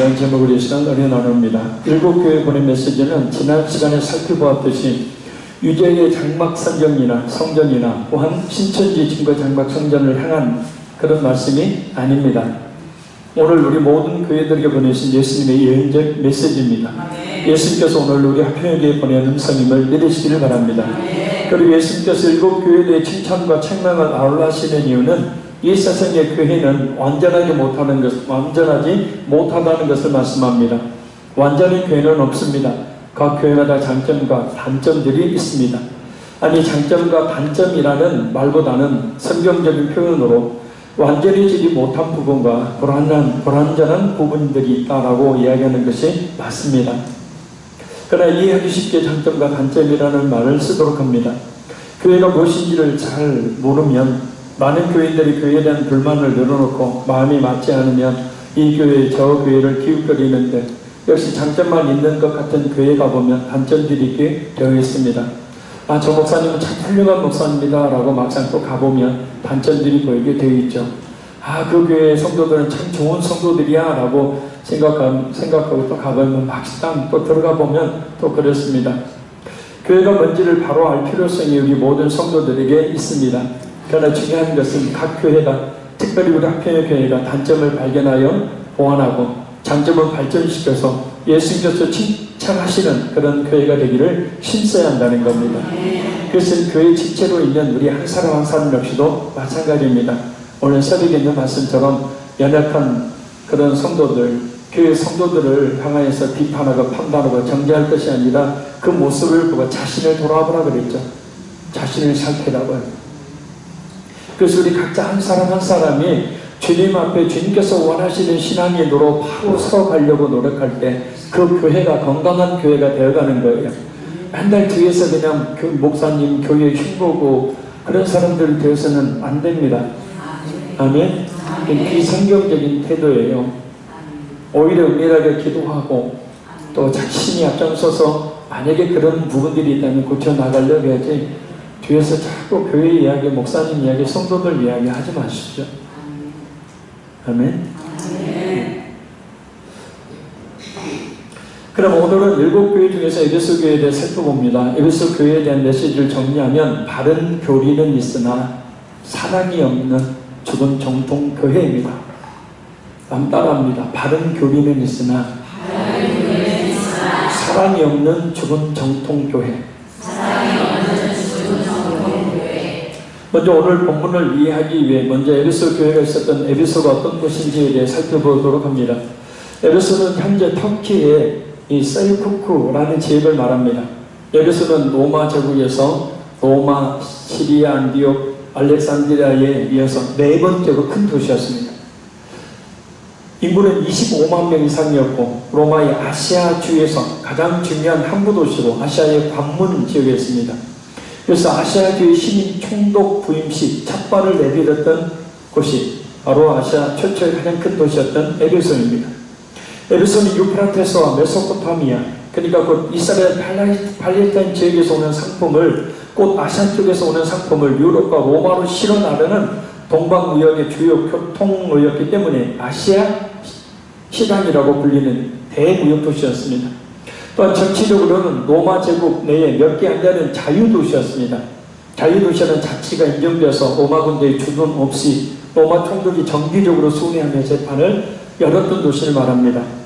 이런 제목으로 이 시간 은혜 나눕니다. 일곱 교회 보낸 메시지는 지난 시간에 살펴보았듯이 유대의 장막 성전이나 또한 신천지 증거 장막 성전을 향한 그런 말씀이 아닙니다. 오늘 우리 모든 교회들에게 보내신 예수님의 예언적 메시지입니다. 예수님께서 오늘 우리 화평에게 보낸 음성임을 믿으시기를 바랍니다. 그리고 예수님께서 일곱 교회에 대해 칭찬과 책망을 아울러하시는 이유는 이 세상의 교회는 완전하지 못하다는 것을 말씀합니다. 완전한 교회는 없습니다. 각 교회마다 장점과 단점들이 있습니다. 아니, 장점과 단점이라는 말보다는 성경적인 표현으로 완전해지지 못한 부분과 불완전한 부분들이 있다라고 이야기하는 것이 맞습니다. 그러나 이해하기 쉽게 장점과 단점이라는 말을 쓰도록 합니다. 교회가 무엇인지를 잘 모르면 많은 교인들이 교회에 대한 불만을 늘어놓고 마음이 맞지 않으면 이 교회 저 교회를 기웃거리는데 역시 장점만 있는 것 같은 교회 가보면 단점들이 있게 되어 있습니다. 아, 저 목사님은 참 훌륭한 목사입니다 라고 막상 또 가보면 단점들이 보이게 되어 있죠. 아, 그 교회 성도들은 참 좋은 성도들이야 라고 생각하고 또 가보면 막상 또 들어가 보면 또 그렇습니다. 교회가 뭔지를 바로 알 필요성이 우리 모든 성도들에게 있습니다. 그러나 중요한 것은 각 교회가, 특별히 우리 화평의 교회가 단점을 발견하여 보완하고 장점을 발전시켜서 예수님께서 칭찬하시는 그런 교회가 되기를 힘써야 한다는 겁니다. 그것은 교회 지체로 있는 우리 한 사람 한 사람 역시도 마찬가지입니다. 오늘 새벽에 있는 말씀처럼 연약한 그런 성도들, 교회 성도들을 향하여서 비판하고 판단하고 정죄할 것이 아니라 그 모습을 보고 자신을 돌아보라 그랬죠. 자신을 살피라고요. 그래서 우리 각자 한 사람 한 사람이 주님 앞에 주님께서 원하시는 신앙의 도로 바로 서가려고 노력할 때 그 교회가 건강한 교회가 되어가는 거예요. 맨날 뒤에서 그냥 목사님 교회 흉보고 그런 사람들 되어서는 안 됩니다. 아멘? 비성경적인 태도예요. 오히려 은밀하게 기도하고 또 자신이 앞장서서 만약에 그런 부분들이 있다면 고쳐나가려고 해야지 뒤에서 자꾸 교회 이야기, 목사님 이야기, 성도들 이야기 하지 마시죠. 아멘? 그럼 오늘은 일곱 교회 중에서 에베소 교회에 대해 살펴봅니다. 에베소 교회에 대한 메시지를 정리하면 바른 교리는 있으나 사랑이 없는 죽은 정통 교회입니다. 따라합니다. 바른 교리는 있으나 사랑이 없는 죽은 정통 교회. 먼저 오늘 본문을 이해하기 위해 먼저 에베소 교회가 있었던 에베소가 어떤 곳인지에 대해 살펴보도록 합니다. 에베소는 현재 터키의 이 셀쿠크라는 지역을 말합니다. 에베소는 로마 제국에서 로마, 시리아, 안디옥, 알렉산드리아에 이어서 네 번째로 큰 도시였습니다. 인구는 25만 명 이상이었고 로마의 아시아주에서 가장 중요한 항구 도시로 아시아의 관문 지역이었습니다. 그래서 아시아주의 시민 총독 부임식 첫 발을 내디뎠던 곳이 바로 아시아 최초의 가장 큰 도시였던 에베소입니다. 에베소는 유프라테스와 메소포타미아, 그러니까 곧 이스라엘 팔레스타인 지역에서 오는 상품을, 곧 아시아 쪽에서 오는 상품을 유럽과 로마로 실어 나르는 동방무역의 주요 교통로였기 때문에 아시아 시장이라고 불리는 대무역 도시였습니다. 또한 정치적으로는 로마 제국 내에 몇 개 안 되는 자유도시였습니다. 자유도시라는 자치가 인정되어서 로마 군대의 주둔 없이 로마 총독이 정기적으로 순회하며 재판을 열었던 도시를 말합니다.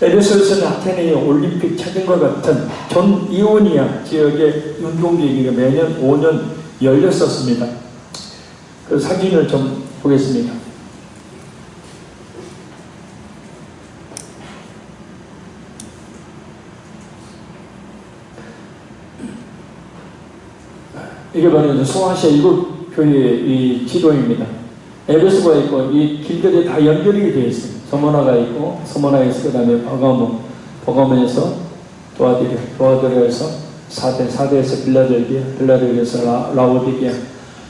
에베소에서는 아테네의 올림픽 체전과 같은 전 이오니아 지역의 운동기구가 매년 5년 열렸었습니다. 그 사진을 좀 보겠습니다. 이게 바로 소아시아 일곱 교회의 이 지도입니다. 에베소가 있고 이 길들이 다 연결이 되어 있습니다. 서머나가 있고 서머나에서 그 다음에 버가모에서 도아디아에서 사대에서 빌라델비아에서 라오디게아.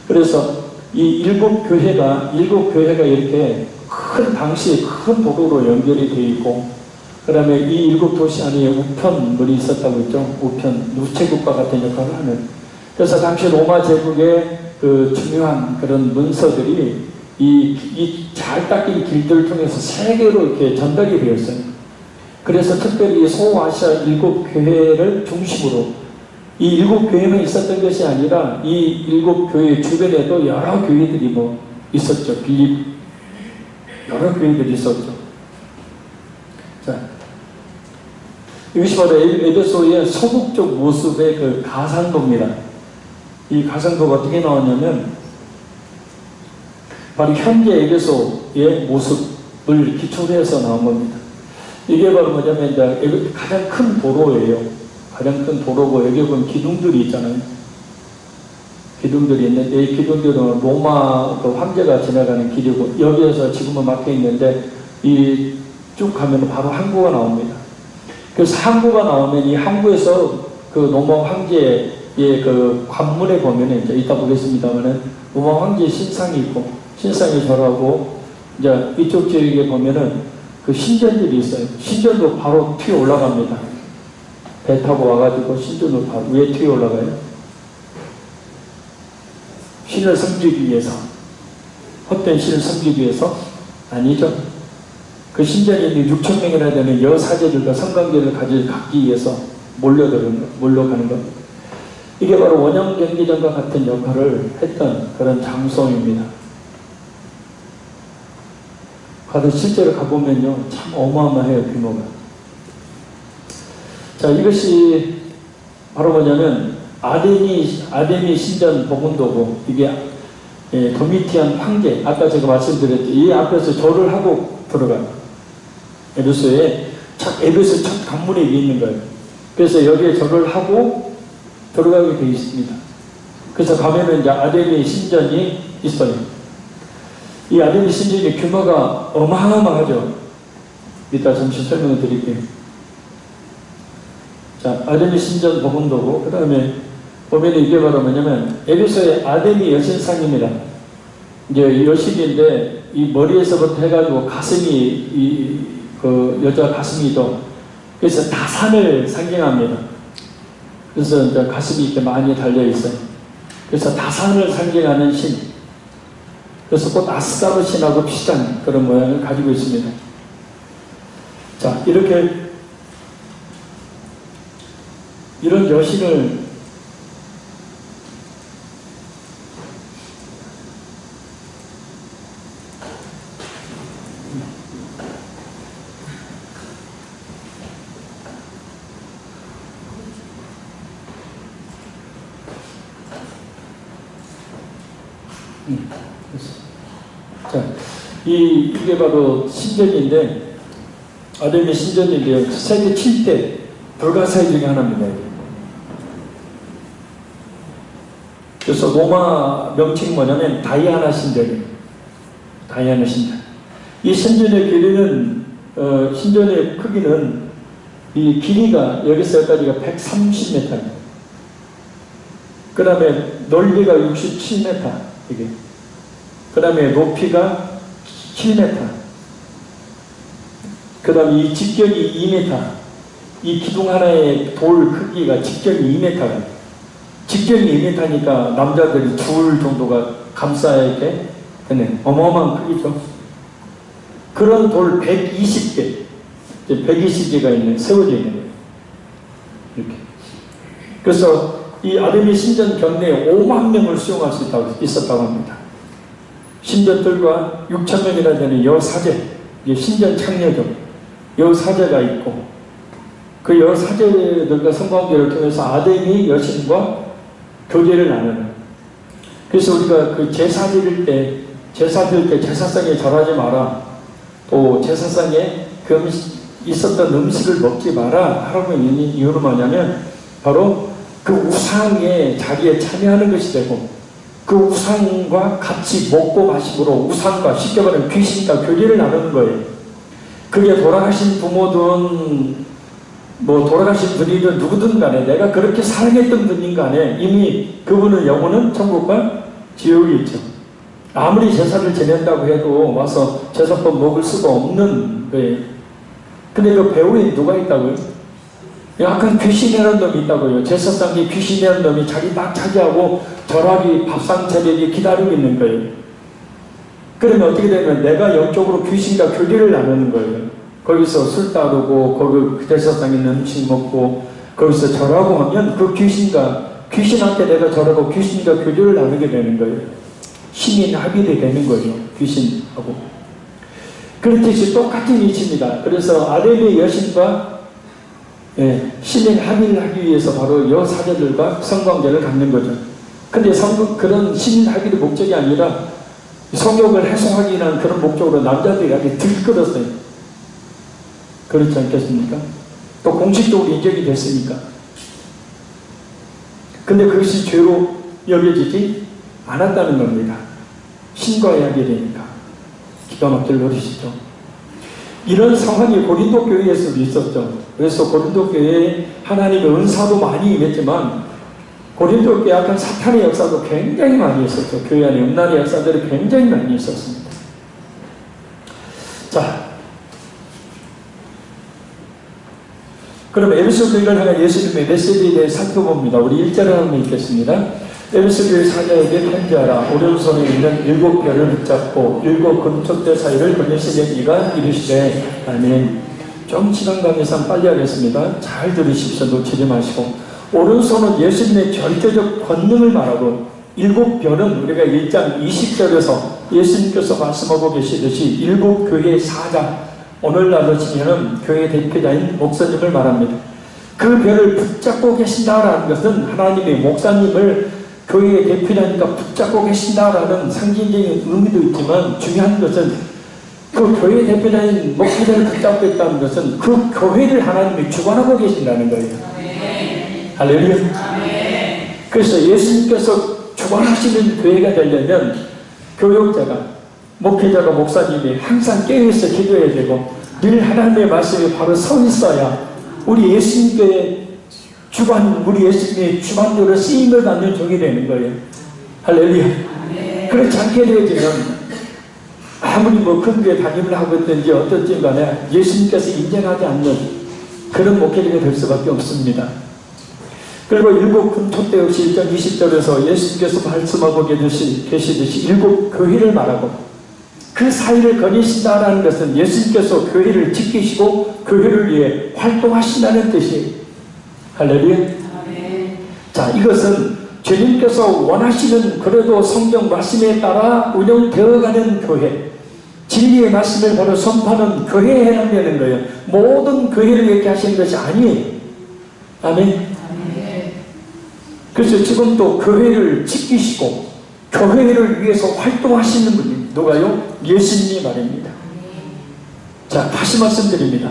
그래서 이 일곱 교회가 이렇게 당시에 큰 도로로 연결이 되어 있고, 그 다음에 이 일곱 도시 안에 우편물이 있었다고 했죠. 우편, 우체국과 같은 역할을 하는. 그래서 당시 로마 제국의 그 중요한 그런 문서들이 이 잘 닦인 길들을 통해서 세계로 이렇게 전달이 되었어요. 그래서 특별히 소아시아 7교회를 중심으로 이 7교회만 있었던 것이 아니라 이 7교회 주변에도 여러 교회들이 뭐 있었죠. 빌립 여러 교회들이 있었죠. 자, 이것이 바로 에베소의 소극적 모습의 그 가상도입니다. 이 가상도가 어떻게 나왔냐면 바로 현재 에베소의 모습을 기초로 해서 나온 겁니다. 이게 바로 뭐냐면 이제 가장 큰 도로예요. 가장 큰 도로고 여기 보면 기둥들이 있잖아요. 기둥들이 있는데 이 기둥들은 로마 그 황제가 지나가는 길이고 여기에서 지금은 막혀 있는데 이 쭉 가면 바로 항구가 나옵니다. 그래서 항구가 나오면 이 항구에서 그 로마 황제의 그 관문에 보면은 이제 이따 보겠습니다만은 로마 황제의 신상이 있고 신상이 절하고 이제 이쪽 지역에 보면은 그 신전들이 있어요. 신전도 바로 튀어 올라갑니다. 배 타고 와가지고 신전으로 바로 위에 튀어 올라가요. 신을 섬기기 위해서. 헛된 신을 섬기기 위해서? 아니죠. 그 신전이 6,000명이나 되는 여사제들과 성관계를 갖기 위해서 몰려가는 것. 이게 바로 원형 경기장과 같은 역할을 했던 그런 장소입니다. 가서 실제로 가보면요, 참 어마어마해요, 규모가. 자, 이것이 바로 뭐냐면, 아데미 신전 복음도고, 이게, 도미티안 황제, 아까 제가 말씀드렸죠. 이 앞에서 절을 하고 들어가요. 에베소 첫 관문에 있는 거예요. 그래서 여기에 절을 하고 들어가게 되어 있습니다. 그래서 가면은 이제 아데미 신전이 있어요. 이 아데미 신전의 규모가 어마어마하죠. 이따 잠시 설명을 드릴게요. 자, 아데미 신전 복음도고, 그 다음에 보면 이게 바로 뭐냐면, 에베소의 아데미 여신상입니다. 이제 여신인데, 이 머리에서부터 해가지고 가슴이, 그 여자 가슴이죠. 그래서 다산을 상징합니다. 그래서 이제 가슴이 이렇게 많이 달려있어요. 그래서 다산을 상징하는 신. 그래서 곧 아스가르 신하고 비슷한 그런 모양을 가지고 있습니다. 자, 이런 여신을 자, 이게 바로 신전인데, 아데미 신전인데요. 세계 7대 불가사의 중에 하나입니다. 그래서 로마 명칭이 뭐냐면 다이아나 신전이에요. 다이아나 신전. 이 신전의 길이는, 신전의 크기는 이 길이가 여기서 여기까지가 130m입니다. 그 다음에 넓이가 67m. 이게. 그 다음에 높이가 7m. 그 다음에 이 직경이 2m. 이 기둥 하나의 돌 크기가 직경이 2m가. 직경이 2m니까 남자들이 둘 정도가 감싸게 되네. 어마어마한 크기죠. 그런 돌 120개. 120개가 있는, 세워져 있는 거예요. 이렇게. 그래서 이 아데미 신전 경내에 5만 명을 수용할 수 있었다고 합니다. 신전들과 6,000명이나 되는 여사제, 신전 창녀죠. 여사제가 있고, 그 여사제들과 성관계를 통해서 아데미 여신과 교제를 나누는. 그래서 우리가 그 제사 드릴 때 제사상에 절하지 마라. 또 제사상에 그 있었던 음식을 먹지 마라. 하라고 있는 이유는 뭐냐면, 바로 그 우상의 자리에 참여하는 것이 되고, 그 우상과 같이 먹고 마심으로 우상과 쉽게 말하면 귀신과 교제를 나누는 거예요. 그게 돌아가신 부모든 뭐 돌아가신 분이든 누구든 간에 내가 그렇게 사랑했던 분인 간에 이미 그분은 영혼은 천국과 지옥이 있죠. 아무리 제사를 지낸다고 해도 와서 제사법 먹을 수가 없는 거예요. 근데 그 배후에 누가 있다고요? 약간 귀신이라는 놈이 있다고요. 제사상에 귀신이라는 놈이 자기 딱 차지하고 절하기 밥상 차리기 기다리고 있는 거예요. 그러면 어떻게 되면 내가 영적으로 귀신과 교제를 나누는 거예요. 거기서 술 따르고 거기 그 제사상에 있는 음식 먹고 거기서 절하고 하면 그 귀신한테 내가 절하고 귀신과 교제를 나누게 되는 거예요. 신인 합의가 되는 거예요. 귀신하고. 그렇듯이 똑같은 이치입니다. 그래서 아담의 여신과 신인 합의를 하기 위해서 바로 여 사제들과 성관계를 갖는 거죠. 근데 그런 신인 합의의 목적이 아니라 성욕을 해소하기 위한 그런 목적으로 남자들이 아주 들끓었어요. 그렇지 않겠습니까? 또 공식적으로 인정이 됐으니까. 근데 그것이 죄로 여겨지지 않았다는 겁니다. 신과에 하게 되니까. 기가 막힐 노릇이죠. 이런 상황이 고린도 교회에서도 있었죠. 그래서 고린도 교회에 하나님의 은사도 많이 임했지만 고린도 교회 약간 사탄의 역사도 굉장히 많이 있었죠. 교회 안에 음란의 역사들이 굉장히 많이 있었습니다. 자, 그럼 에베소 교회를 향한 예수님의 메시지에 대해 살펴봅니다. 우리 1절을 한번 읽겠습니다. 에베소 교회 사자에게 편지하라. 오른손에 있는 7별을 붙잡고 7 금촉대 사이를 건네시는 이가 이르시되 아멘. 좀 시간 관계상 빨리 하겠습니다. 잘 들으십시오. 놓치지 마시고. 오른손은 예수님의 절대적 권능을 말하고 7별은 우리가 1장 20절에서 예수님께서 말씀하고 계시듯이 7 교회의 사자, 오늘날로 치면은 교회 대표자인 목사님을 말합니다. 그 별을 붙잡고 계신다라는 것은 하나님의 목사님을 교회의 대표자니까 붙잡고 계신다라는 상징적인 의미도 있지만 중요한 것은 그 교회 대표자인 목사님을 붙잡고 있다는 것은 그 교회를 하나님이 주관하고 계신다는 거예요. 할렐루야. 그래서 예수님께서 주관하시는 교회가 되려면 교역자가, 목회자가, 목사님이 항상 깨어있어 기도해야 되고 늘 하나님의 말씀에 바로 서 있어야 우리 예수님께 우리 예수님의 주관적으로 쓰임을 받는 종이 되는 거예요. 할렐루야. 그렇지 않게 되어지면 아무리 큰 교회 담임을 하고 있든지 어떻든 간에 예수님께서 인정하지 않는 그런 목회자가 될 수밖에 없습니다. 그리고 7 금촉대 역시 1장 20절에서 예수님께서 말씀하고 계시듯이 7 교회를 말하고 그 사이를 거니신다라는 것은 예수님께서 교회를 지키시고 교회를 위해 활동하신다는 뜻이에요. 할렐루야. 자, 이것은 주님께서 원하시는 그래도 성경 말씀에 따라 운영되어가는 교회, 진리의 말씀을 바로 선포하는 교회에 해당되는 거예요. 모든 교회를 이렇게 하시는 것이 아니에요. 아멘. 그래서 지금 또 교회를 지키시고 교회를 위해서 활동하시는 분이 누가요? 예수님이 말입니다. 자, 다시 말씀드립니다.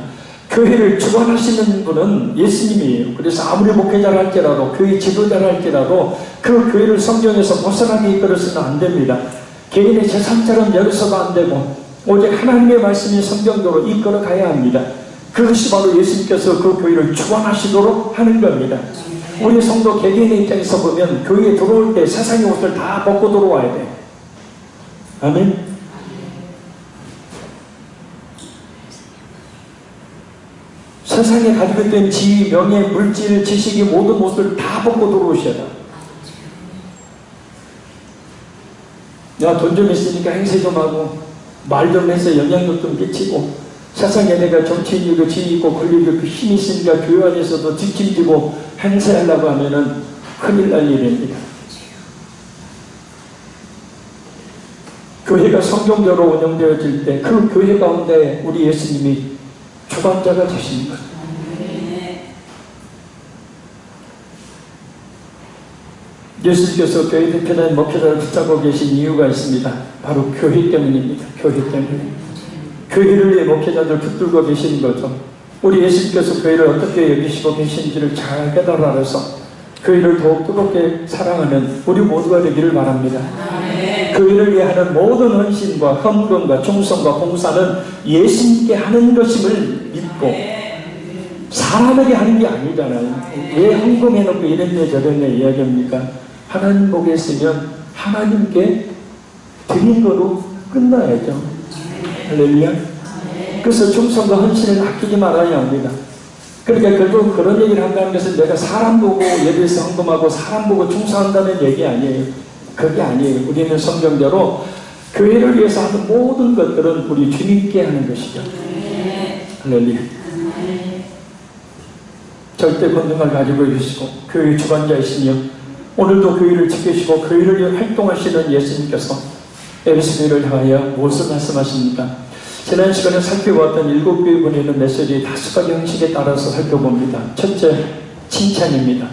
교회를 주관하시는 분은 예수님이에요. 그래서 아무리 목회자를 할지라도 교회 지도자를 할지라도 그 교회를 성경에서 벗어나게 이끌어서는 안 됩니다. 개인의 재산처럼 열어서도 안 되고 오직 하나님의 말씀이 성경적으로 이끌어 가야 합니다. 그것이 바로 예수님께서 그 교회를 주관하시도록 하는 겁니다. 우리 성도 개개인의 입장에서 보면 교회에 들어올 때 세상의 옷을 다 벗고 들어와야 돼. 아멘. 세상에 가지고 있던 지위, 명예, 물질, 지식이 모든 옷을 다 벗고 들어오셔야 돼. 야, 돈 좀 있으니까 행세 좀 하고 말 좀 해서 영향력 좀 끼치고 세상에 내가 정치인이고 지위 있고 권력이고 힘이 있으니까 교회 안에서도 뒷짐지고 행세하려고 하면은 큰일 날 일입니다. 교회가 성경적으로 운영되어질 때 그 교회 가운데 우리 예수님이 주관자가 되시는 거예요. 예수님께서 교회 대표자인 목회자를 붙잡고 계신 이유가 있습니다. 바로 교회 때문입니다. 교회 때문에. 교회를 위해 목회자들 붙들고 계시는 거죠. 우리 예수님께서 교회를 어떻게 여기시고 계신지를 잘 깨달아서 교회를 더욱 뜨겁게 사랑하는 우리 모두가 되기를 바랍니다. 교회를 위해 하는 모든 헌신과 헌금과 충성과 봉사는 예수님께 하는 것임을 믿고 사람에게 하는 게 아니잖아요. 왜 헌금해놓고 이랬네 저랬네 이야기합니까? 하나님 보게 있으면 하나님께 드린 거로 끝나야죠. 할렐루야. 그래서 충성과 헌신을 아끼지 말아야 합니다. 그러니까 결국 그런 얘기를 한다는 것은 내가 사람 보고 예배에서 헌금하고 사람 보고 충성한다는 얘기 아니에요. 그게 아니에요. 우리는 성경대로 교회를 위해서 하는 모든 것들은 우리 주님께 하는 것이죠. 할렐루야. 절대 권능을 가지고 계시고 교회 주관자이시며 오늘도 교회를 지키시고 교회를 위해 활동하시는 예수님께서 에베소 교회를 향하여 무엇을 말씀하십니까? 지난 시간에 살펴보았던 7교회 보내는 메시지 5가지 형식에 따라서 살펴봅니다. 첫째, 칭찬입니다.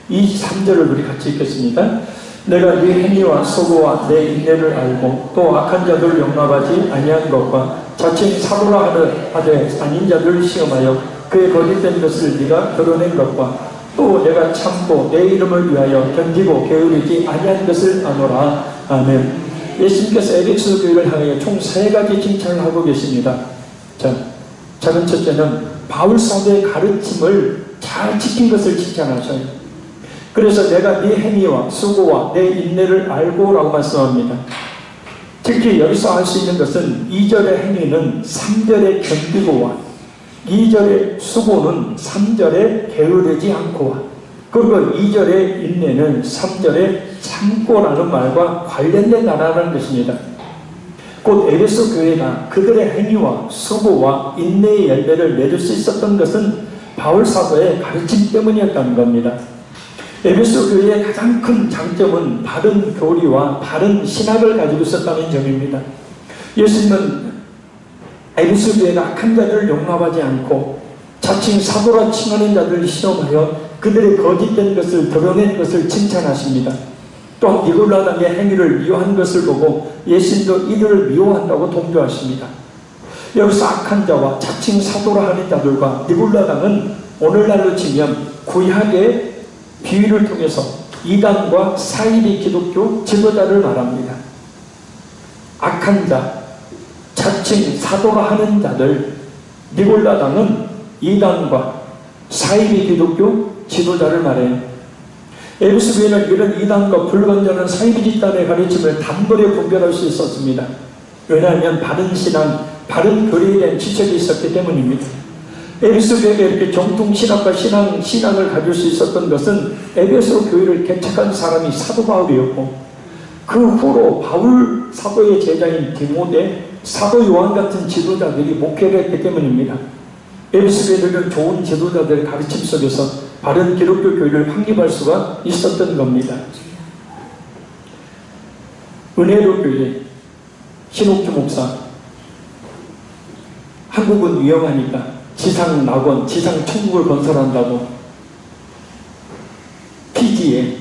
이 3절을 우리 같이 읽겠습니다. 내가 네 행위와 소고와 내 인내를 알고 또 악한 자들을 용납하지 아니한 것과 자칭 사도라 하되 아닌 자들을 시험하여 그의 거짓된 것을 네가 드러낸 것과 또 내가 참고 내 이름을 위하여 견디고 게으르지 아니한 것을 아노라. 아멘. 예수님께서 에베소 교회를 향하여 총 3가지 칭찬을 하고 계십니다. 자, 작은 첫째는 바울 사도의 가르침을 잘 지킨 것을 칭찬하셔요. 그래서 내가 네 행위와 수고와 내 인내를 알고 라고 말씀합니다. 특히 여기서 알 수 있는 것은 2절의 행위는 3절의 견디고와 2절의 수고는 3절에 게으르지 않고와 그리고 2절의 인내는 3절에 참고라는 말과 관련된다는 것입니다. 곧 에베소 교회가 그들의 행위와 수고와 인내의 열매를 맺을 수 있었던 것은 바울 사도의 가르침 때문이었다는 겁니다. 에베소 교회의 가장 큰 장점은 바른 교리와 바른 신학을 가지고 있었다는 점입니다. 예수님은 에베소 교회가 악한 자들을 용납하지 않고 자칭 사도라 칭하는 자들을 시험하여 그들의 거짓된 것을 드러낸 것을 칭찬하십니다. 또한 니골라당의 행위를 미워한 것을 보고 예수님도 이들을 미워한다고 동조하십니다. 여기서 악한 자와 자칭 사도라 하는 자들과 니골라당은 오늘날로 치면 구약의 비유를 통해서 이단과 사이비 기독교 지도자를 말합니다. 악한 자, 자칭 사도라 하는 자들, 니골라당은 이단과 사이비 기독교 지도자를 말해요. 에베소 교회는 이런 이단과 불건전한 사이비 집단의 가르침을 단번에 분별할 수 있었습니다. 왜냐하면 바른 신앙, 바른 교리에 대한 지적이 있었기 때문입니다. 에베소 교회가 이렇게 정통 신학과 신앙을 가질 수 있었던 것은 에베소 교회를 개척한 사람이 사도 바울이었고 그 후로 바울 사도의 제자인 디모데, 사도 요한 같은 지도자들이 목회를 했기 때문입니다. 에베소 교회는 좋은 지도자들의 가르침 속에서 바른 기독교 교회를 확립할 수가 있었던 겁니다. 은혜로 교회, 신옥주 목사, 한국은 위험하니까 지상 낙원, 지상 천국을 건설한다고 피지에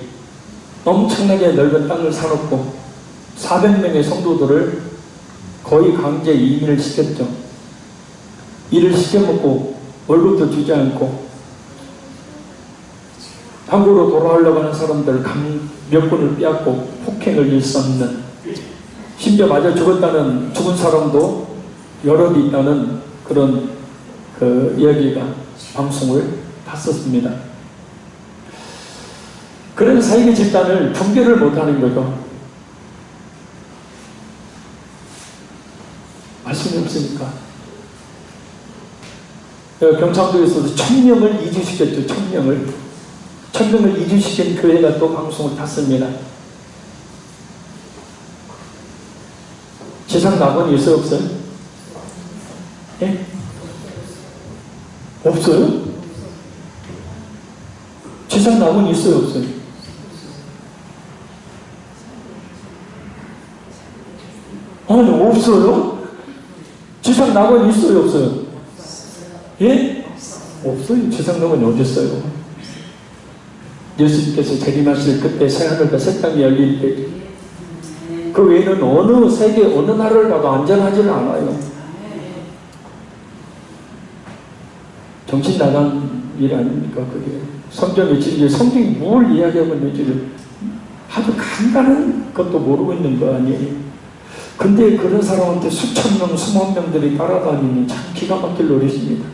엄청나게 넓은 땅을 사놓고 400명의 성도들을 거의 강제 이민을 시켰죠. 일을 시켜먹고 월급도 주지 않고 한국으로 돌아오려고 하는 사람들 몇 분을 빼앗고 폭행을 일삼는, 심지어 맞아 죽은 사람도 여럿이 있다는 그런 이야기가 방송을 봤었습니다. 그런 사이비 집단을 분별을 못하는 거죠. 말씀이 없으니까. 경상도에서도 1000명을 이주시켰죠. 1000명을 이주시킨 교회가 또 방송을 탔습니다. 지상 낙원이 있어요, 없어요? 예? 없어요? 지상 낙원이 있어요, 없어요? 아니, 없어요? 지상 낙원이 있어요, 없어요? 예? 없어요. 지상 낙원이 어디 있어요? 예수님께서 재림하실 그때 새하늘과 새 땅이 열릴 때 그 외에는 어느 세계 어느 나라를 가도 안전하지는 않아요. 정신 나간 일 아닙니까 그게? 성경의 진리, 성경이 뭘 이야기하고 있는지 아주 간단한 것도 모르고 있는 거 아니에요. 근데 그런 사람한테 수천 명, 수만 명들이 따라다니는 참 기가 막힐 노릇입니다.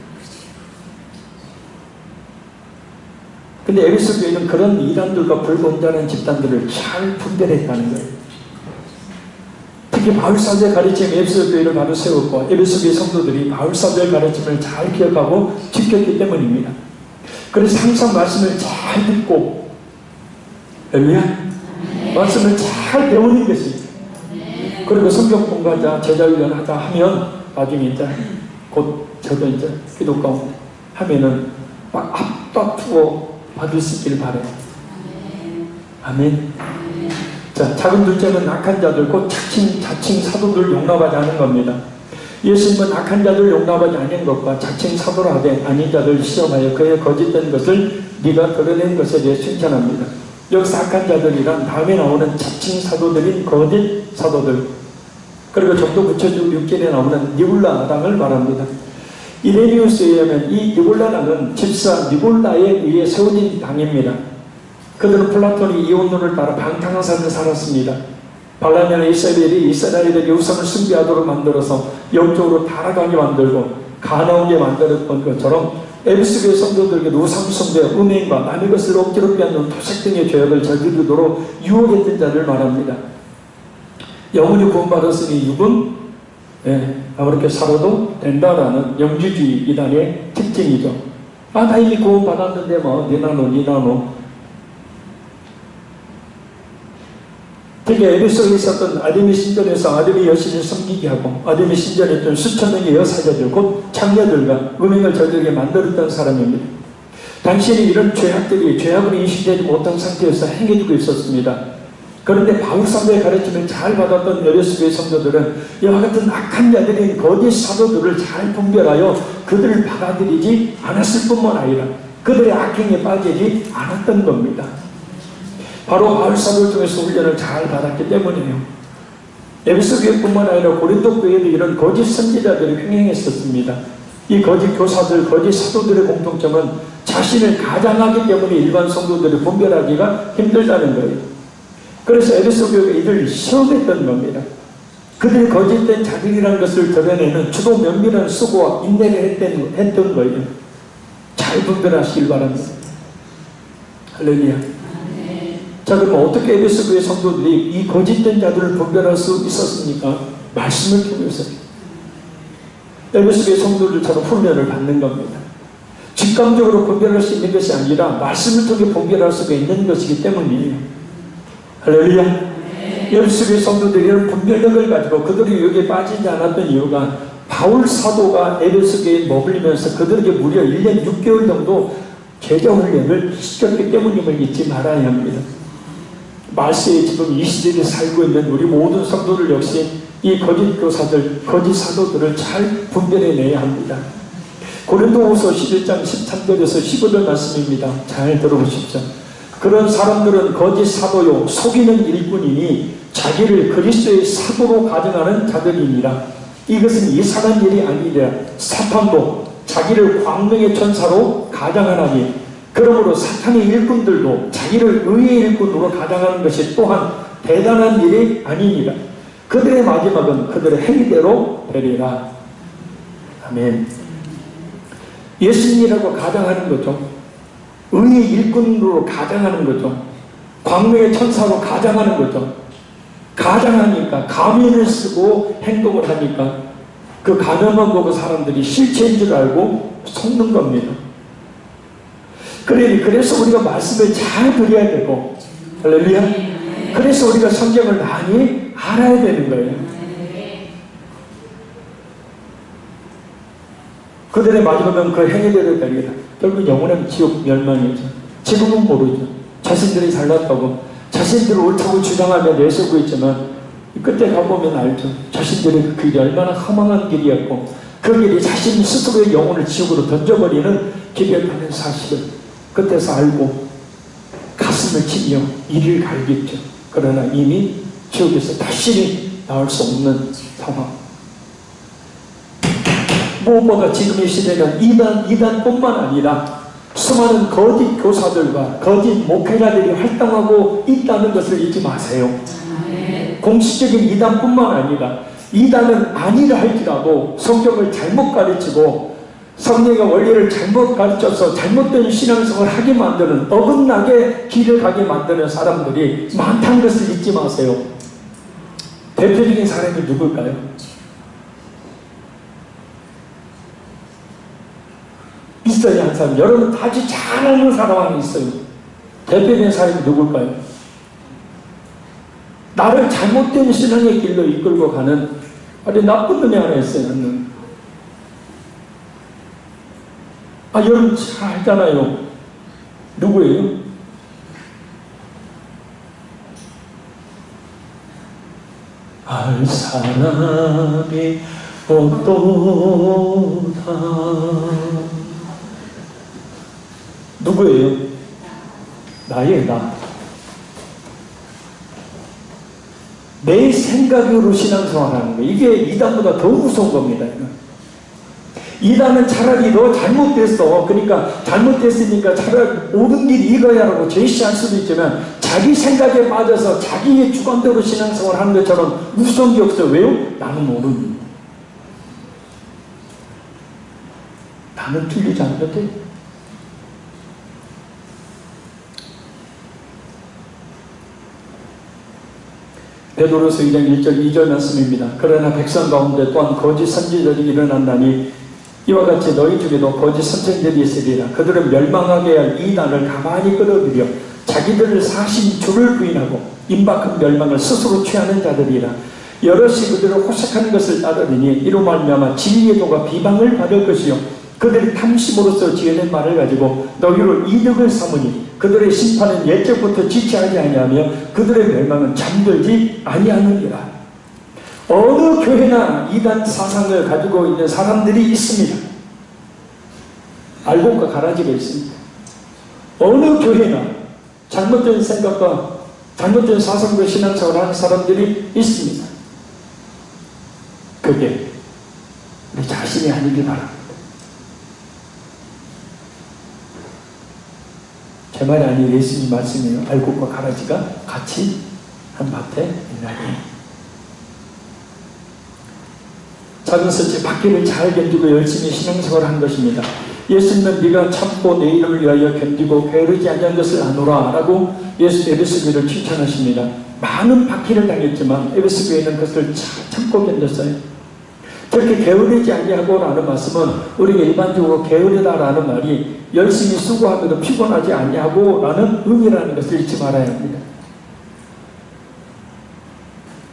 근데 에베소 교회는 그런 이단들과 불건전한 집단들을 잘 분별했다는 거예요. 특히 바울 사도의 가르침 에베소 교회를 바로 세웠고 에베소 교회 성도들이 바울 사도의 가르침을 잘 기억하고 지켰기 때문입니다. 그래서 항상 말씀을 잘 듣고 할렐루야 말씀을 잘 배우는 것이 그리고 성경 공부하자 제자훈련 하자 하면 나중에 이제 곧 저도 이제 기도 가운데 하면은 막 앞다투어 받을 수 있길 바래요. 아멘. 자, 작은 둘째는 악한 자들, 곧 자칭 사도들 용납하지 않은 겁니다. 예수님은 악한 자들 용납하지 않은 것과 자칭 사도라 하되 아닌 자들 시험하여 그의 거짓된 것을 네가 드러낸 것에 대해 칭찬합니다. 여기서 악한 자들이란 다음에 나오는 자칭 사도들인 거짓 사도들, 그리고 좀 더 붙여주고 6절에 나오는 니골라당을 말합니다. 이레니우스에 의하면 이 니골라당은 집사 니골라에 의해 세워진 당입니다. 그들은 플라톤의 이혼론을 따라 방탕한 삶을 살았습니다. 발라면 이스라엘에게 우상을 숭배하도록 만들어서 영적으로 타락하게 만들고 가나오게 만들었던 것처럼 에베소 교회 성도들에게 우상 숭배, 음행과 남의 것을 억지로 빼앗는 토색 등의 죄악을 저지르도록 유혹했던 자를 말합니다. 영혼이 구원받았으니 육은 아무렇게 살아도 된다라는 영주주의 이단의 특징이죠. 나 이미 구원받았는데 뭐 니나노 특히 에베소에 있었던 아데미 신전에서 아데미 여신을 섬기게 하고 아데미 신전에 있던 수천 명의 여사자들, 곧 장녀들과 음행을 저지르게 만들었던 사람입니다. 당시에는 이런 죄악들이 죄악으로 인식되지 못한 상태에서 행해지고 있었습니다. 그런데 바울 사도의 가르침을 잘 받았던 에베소의 성도들은 이와 같은 악한 자들인 거짓 사도들을 잘 분별하여 그들을 받아들이지 않았을 뿐만 아니라 그들의 악행에 빠지지 않았던 겁니다. 바로 바울 사도를 통해서 훈련을 잘 받았기 때문이에요. 에베소 교회뿐만 아니라 고린도 교회도 이런 거짓 선지자들이 횡행했었습니다. 이 거짓 교사들, 거짓 사도들의 공통점은 자신을 가장하기 때문에 일반 성도들이 분별하기가 힘들다는 거예요. 그래서 에베소 교회가 이들을 시험했던 겁니다. 그들이 거짓된 자들이라는 것을 드러내는 주로 면밀한 수고와 인내를 했던 거예요. 잘 분별하시길 바랍니다. 할렐루야. 자, 그럼 어떻게 에베소 교회 성도들이 이 거짓된 자들을 분별할 수 있었습니까? 말씀을 통해서. 에베소 교회 성도들처럼 훈련을 받는 겁니다. 직감적으로 분별할 수 있는 것이 아니라 말씀을 통해 분별할 수가 있는 것이기 때문이에요. 할렐루야. 에베소 교회 성도들이 이런 분별력을 가지고 그들이 여기에 빠지지 않았던 이유가 바울 사도가 에베소 교회에 머물리면서 그들에게 무려 1년 6개월 정도 제자 훈련을 시켰기 때문임을 잊지 말아야 합니다. 말세에 지금 이 시대에 살고 있는 우리 모든 성도들 역시 이 거짓 교사들, 거짓 사도들을 잘 분별해내야 합니다. 고린도후서 11장 13절에서 15절 말씀입니다. 잘 들어보십시오. 그런 사람들은 거짓 사도요 속이는 일꾼이니 자기를 그리스도의 사도로 가정하는 자들이니라. 이것은 이상한 일이 아니라 사탄도 자기를 광명의 천사로 가장하나니, 그러므로 사탄의 일꾼들도 자기를 의의 일꾼으로 가장하는 것이 또한 대단한 일이 아닙니다. 그들의 마지막은 그들의 행위대로 되리라. 아멘. 예수님이라고 가장하는 거죠. 의의 일꾼으로 가장하는 거죠. 광명의 천사로 가장하는 거죠. 가장하니까 가면을 쓰고 행동을 하니까 그 가면만 보고 사람들이 실체인 줄 알고 속는 겁니다. 그래서 우리가 말씀을 잘 드려야 되고, 할렐루야. 그래서 우리가 성경을 많이 알아야 되는 거예요. 그들의 마지막은 그 행위대로 되리라. 결국 영원한 지옥 멸망이죠. 지금은 모르죠. 자신들이 잘났다고 자신들을 옳다고 주장하며 내세우고 있지만 그때 가보면 알죠. 자신들의 그 길이 얼마나 허망한 길이었고 그 길이 자신 스스로의 영혼을 지옥으로 던져버리는 길이었다는 사실을 그때서 알고 가슴을 치며 이를 갈겼죠. 그러나 이미 지옥에서 다시 나올 수 없는 상황. 무엇보다 지금 이 시대는 이단뿐만 아니라 수많은 거짓 교사들과 거짓 목회자들이 활동하고 있다는 것을 잊지 마세요. 공식적인 이단뿐만 아니라 이단은 아니라 할지라도 성경을 잘못 가르치고 성령의 원리를 잘못 가르쳐서 잘못된 신앙생활을 하게 만드는, 어긋나게 길을 가게 만드는 사람들이 많다는 것을 잊지 마세요. 대표적인 사람이 누굴까요? 있어요. 한 사람. 여러분 아주 잘 아는 사람이 있어요. 대표적인 사람이 누굴까요? 나를 잘못된 신앙의 길로 이끌고 가는 아주 나쁜 놈이 하나 있어요. 여러분 잘 알잖아요. 누구예요? 알 사람이 없도다. 누구예요? 나예요, 나. 내 생각으로 신앙생활하는 거예요. 이게 이단보다 더 무서운 겁니다. 이단은 차라리 너 잘못됐어. 그러니까 잘못됐으니까 차라리 옳은 길 이거야라고 제시할 수도 있지만 자기 생각에 빠져서 자기의 주관대로 신앙생활 하는 것처럼 무서운 게 없어요. 왜요? 나는 모르는. 나는 틀리지 않는데. 베드로서 2장 1절 2절 말씀입니다. 그러나 백성 가운데 또한 거짓 선지자들이 일어난다니 이와 같이 너희 중에도 거짓 선생들이 있으리라. 그들은 멸망하게 할 이단을 가만히 끌어들여 자기들을 사신 주를 부인하고 임박한 멸망을 스스로 취하는 자들이라. 여럿이 그들을 호색하는 것을 따르니 이로 말미암아 진리의 도가 비방을 받을 것이요 그들이 탐심으로써 지어낸 말을 가지고 너희로 이득을 삼으니 그들의 심판은 예적부터 지체하지 아니하며 그들의 멸망은 잠들지 아니하느니라. 어느 교회나 이단 사상을 가지고 있는 사람들이 있습니다. 알곡과 가라지가 있습니다. 어느 교회나 잘못된 생각과 잘못된 사상과 신앙생활을 하는 사람들이 있습니다. 그게 우리 자신이 아니길 바랍니다. 제 말이 아니고 예수님 말씀이에요. 알곡과 가라지가 같이 한 밭에 있나니. 작은 셋째, 바퀴를 잘 견디고 열심히 신앙생활을 한 것입니다. 예수님은 네가 참고 내 이름을 위하여 견디고 게으르지 아니한 것을 아노라 라고 에베소 교회를 칭찬하십니다. 많은 바퀴를 당했지만 에베소 교회는 그것을 잘 참고 견뎠어요. 그렇게 게으르지 아니하고 라는 말씀은 우리가 일반적으로 게으르다라는 말이 열심히 수고하면서 피곤하지 아니하고 라는 의미라는 것을 잊지 말아야 합니다.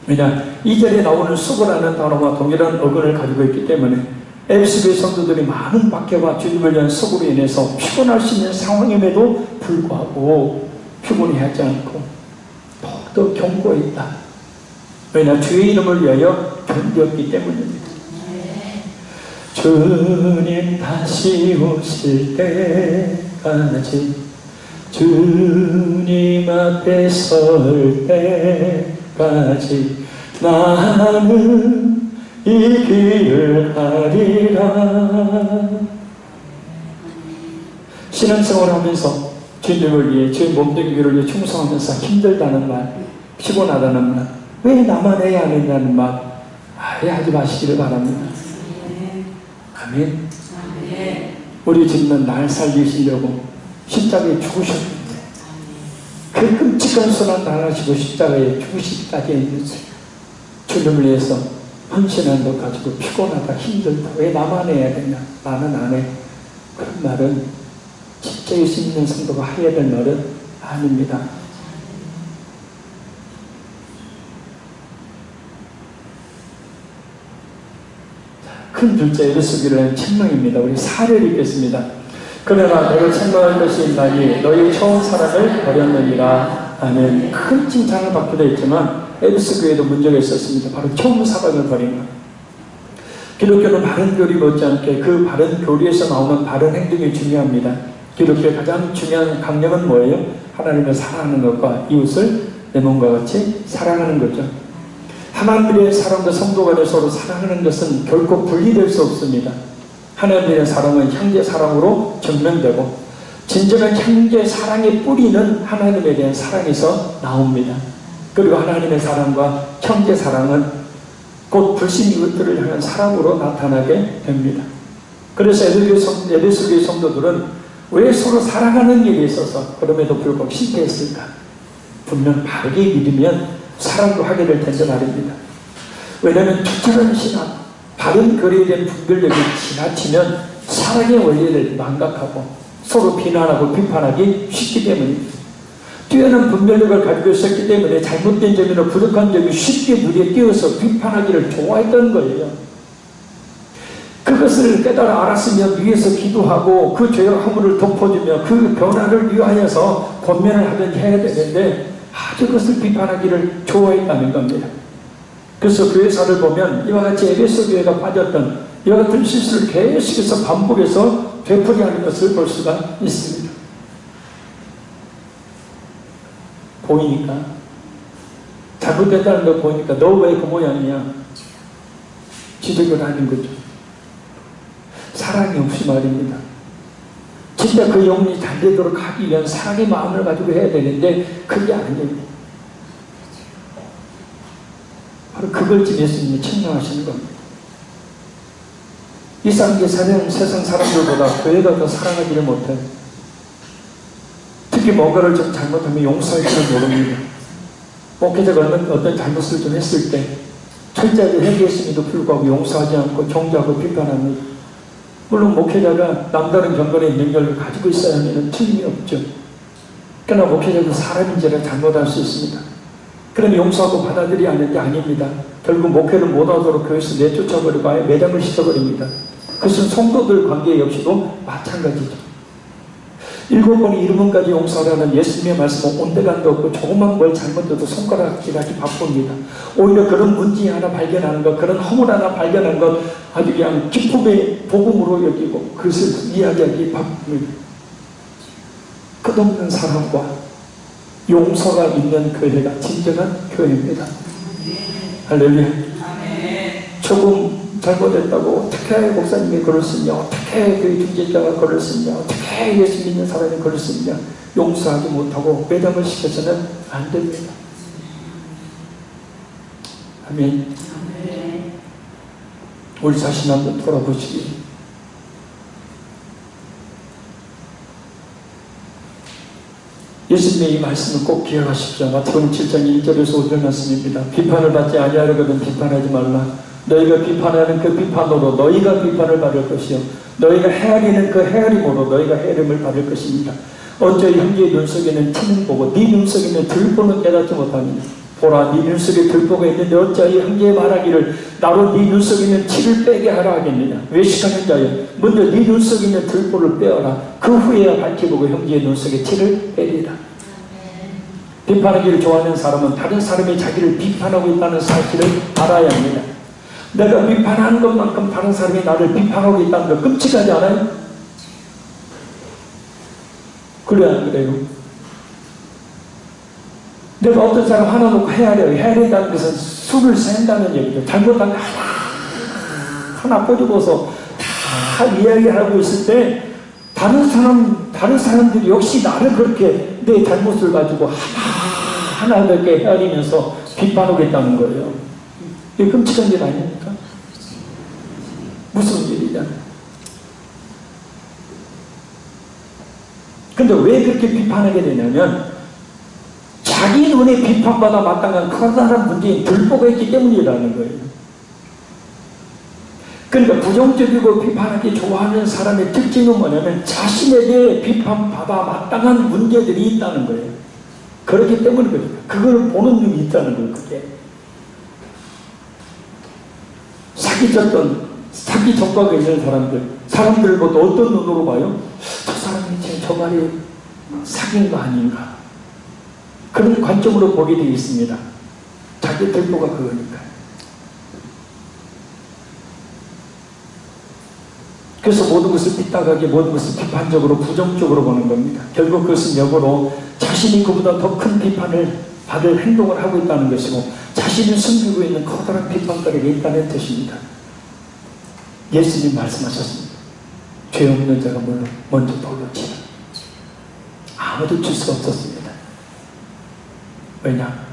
왜냐, 2절에 나오는 수고라는 단어와 동일한 어근을 가지고 있기 때문에 에베소교회 성도들이 많은 박해와 주님을 위한 수고로 인해서 피곤할 수 있는 상황임에도 불구하고 피곤해하지 않고 더욱더 견고했다. 왜냐, 주의 이름을 위하여 견뎠기 때문입니다. 주님 다시 오실 때까지 주님 앞에 설 때까지 나는 이 길을 하리라. 신앙생활을 하면서 주님을 위해 주의 몸되기를 위해 충성하면서 힘들다는 말, 피곤하다는 말, 왜 나만 해야 하느냐는 말 아예 하지 마시기를 바랍니다. 아멘. 우리 주님은 날 살리시려고 십자가에 죽으셨는데 그 끔찍한 손을 당하시고 십자가에 죽으시기까지 했는지 주님을 위해서 헌신한 것 가지고 피곤하다 힘들다 왜 나만 해야 되냐 나는 안 해. 그런 말은 진짜 예수 믿는 성도가 해야 될 말은 아닙니다. 큰 둘째 에베소 교회는 책망입니다. 우리 4절 읽겠습니다. 그러나 내가 책망할 것이 있나니 너희 처음 사랑을 버렸느니라. 아멘. 큰 칭찬을 받기도 했지만 에베소 교회도 문제가 있었습니다. 바로 처음 사랑을 버린 것. 기독교는 바른 교리 못지않게 그 바른 교리에서 나오는 바른 행동이 중요합니다. 기독교의 가장 중요한 강령은 뭐예요? 하나님을 사랑하는 것과 이웃을 내 몸과 같이 사랑하는 거죠. 하나님의 사랑과 성도 간에 서로 사랑하는 것은 결코 분리될 수 없습니다. 하나님의 사랑은 형제 사랑으로 증명되고 진정한 형제 사랑의 뿌리는 하나님에 대한 사랑에서 나옵니다. 그리고 하나님의 사랑과 형제 사랑은 곧 불신 이웃들을 향한 사랑으로 나타나게 됩니다. 그래서 에베소교회 성도들은 왜 서로 사랑하는 일에 있어서 그럼에도 불구하고 실패했을까? 분명 바르게 믿으면 사랑도 하게 될 텐데 말입니다. 왜냐하면 투철한 신앙, 바른 교리에 대한 분별력이 지나치면 사랑의 원리를 망각하고 서로 비난하고 비판하기 쉽기 때문입니다. 뛰어난 분별력을 가지고 있었기 때문에 잘못된 점이나 부족한 점이 쉽게 눈에 띄어서 비판하기를 좋아했던 거예요. 그것을 깨달아 알았으면 위에서 기도하고 그 죄의 허물을 덮어주며 그 변화를 위하여서 권면을 하든지 해야 되는데 아주 그것을 비판하기를 좋아했다는 겁니다. 그래서 교회사를 보면 이와 같이 에베소 교회가 빠졌던 이와 같은 실수를 계속해서 반복해서 되풀이하는 것을 볼 수가 있습니다. 보이니까 잘못됐다는 거 보니까 너 왜 그 모양이야? 지적을 하는 거죠. 사랑이 없이 말입니다. 진짜 그 영혼이 잘 되도록 하기 위한 사랑의 마음을 가지고 해야 되는데 그게 아니에요. 바로 그걸 지금 예수님이 책망하시는 겁니다. 이 세상에 사는 세상 사람들보다 교회가 더 사랑하지를 못해요. 특히 뭔가를 좀 잘못하면 용서할 줄 모릅니다. 목회자가 어떤 잘못을 좀 했을 때 철저하게 회개했음에도 불구하고 용서하지 않고 정죄하고 비판합니다. 물론 목회자가 남다른 경건의 능력을 가지고 있어야 하면 틀림이 없죠. 그러나 목회자도 사람인지라 잘못할 수 있습니다. 그럼 용서하고 받아들여야 하는 게 아닙니다. 결국 목회를 못하도록 교회에서 내쫓아버리고 아예 매장을 시켜버립니다. 그것은 성도들 관계 역시도 마찬가지죠. 7번이 1번까지 용서하라는 예수님의 말씀은 온데간도 없고 조금만 뭘 잘못해도 손가락질하기 바쁩니다. 오히려 그런 문제 하나 발견하는 것, 그런 허물 하나 발견하는 것 아주 그냥 기쁨의 복음으로 여기고 그것을 이야기하기 바쁩니다. 끝없는 사랑과 용서가 있는 교회가 진정한 교회입니다. 할렐루야. 조금 잘못했다고 어떻게 목사님이 글을 쓰냐, 어떻게 그 중재자가 글을 쓰냐, 어떻게 예수 믿는 사람이 글을 쓰냐, 용서하지 못하고 매장을 시켜서는 안 됩니다. 아멘. 우리 자신 한번 돌아보시기. 예수님의 이 말씀을 꼭 기억하십시오. 마태복음 7장 1절에서 5절 말씀입니다. 비판을 받지 아니하려거든 비판하지 말라. 너희가 비판하는 그 비판으로 너희가 비판을 받을 것이요 너희가 헤아리는 그 헤아림으로 너희가 헤아림을 받을 것입니다. 어째 형제의 눈 속에는 티는 보고 네 눈 속에는 들보는 깨닫지 못하니 보라 네 눈 속에 들보가 있는데 어찌하여 형제의 말하기를 나로 네 눈 속에 있는 티를 빼게 하라 하겠느냐. 외식하는 자여 먼저 네 눈 속에 있는 들보를 빼어라. 그 후에야 밝혀보고 형제의 눈 속에 티를 빼리라. 비판하기를 좋아하는 사람은 다른 사람이 자기를 비판하고 있다는 사실을 알아야 합니다. 내가 비판하는 것만큼 다른 사람이 나를 비판하고 있다는 거 끔찍하지 않아요? 그래 안 그래요? 내가 어떤 사람 하나 놓고 헤아린다는 것은 술을 센다는 얘기죠. 잘못한 거 하나 꼬집어서 다 이야기하고 있을 때 다른 사람들이 역시 나를 그렇게 내 잘못을 가지고 하나 그렇게 헤아리면서 비판하겠다는 거예요. 이게 끔찍한 일 아닙니까? 무슨 일이잖아요. 근데 왜 그렇게 비판하게 되냐면 자기 눈에 비판받아 마땅한 커다란 문제인 들보가 있기 때문이라는 거예요. 그러니까 부정적이고 비판하기 좋아하는 사람의 특징은 뭐냐면 자신에 대해 비판받아 마땅한 문제들이 있다는 거예요. 그렇기 때문에 그걸 보는 눈이 있다는 거예요. 그게 사기 전과가 있는 사람들보다 어떤 눈으로 봐요? 저 사람이 지금 저 말이 사기인 거 아닌가? 그런 관점으로 보게 되어 있습니다. 자기 들보가 그거니까. 그래서 모든 것을 삐딱하게 모든 것을 비판적으로 부정적으로 보는 겁니다. 결국 그것은 역으로 자신이 그보다 더 큰 비판을 받을 행동을 하고 있다는 것이고 자신을 숨기고 있는 커다란 비판거리가 있다는 뜻입니다. 예수님 말씀하셨습니다. 죄 없는 자가 먼저 돌로 치라. 아무도 칠 수 없었습니다. 왜냐?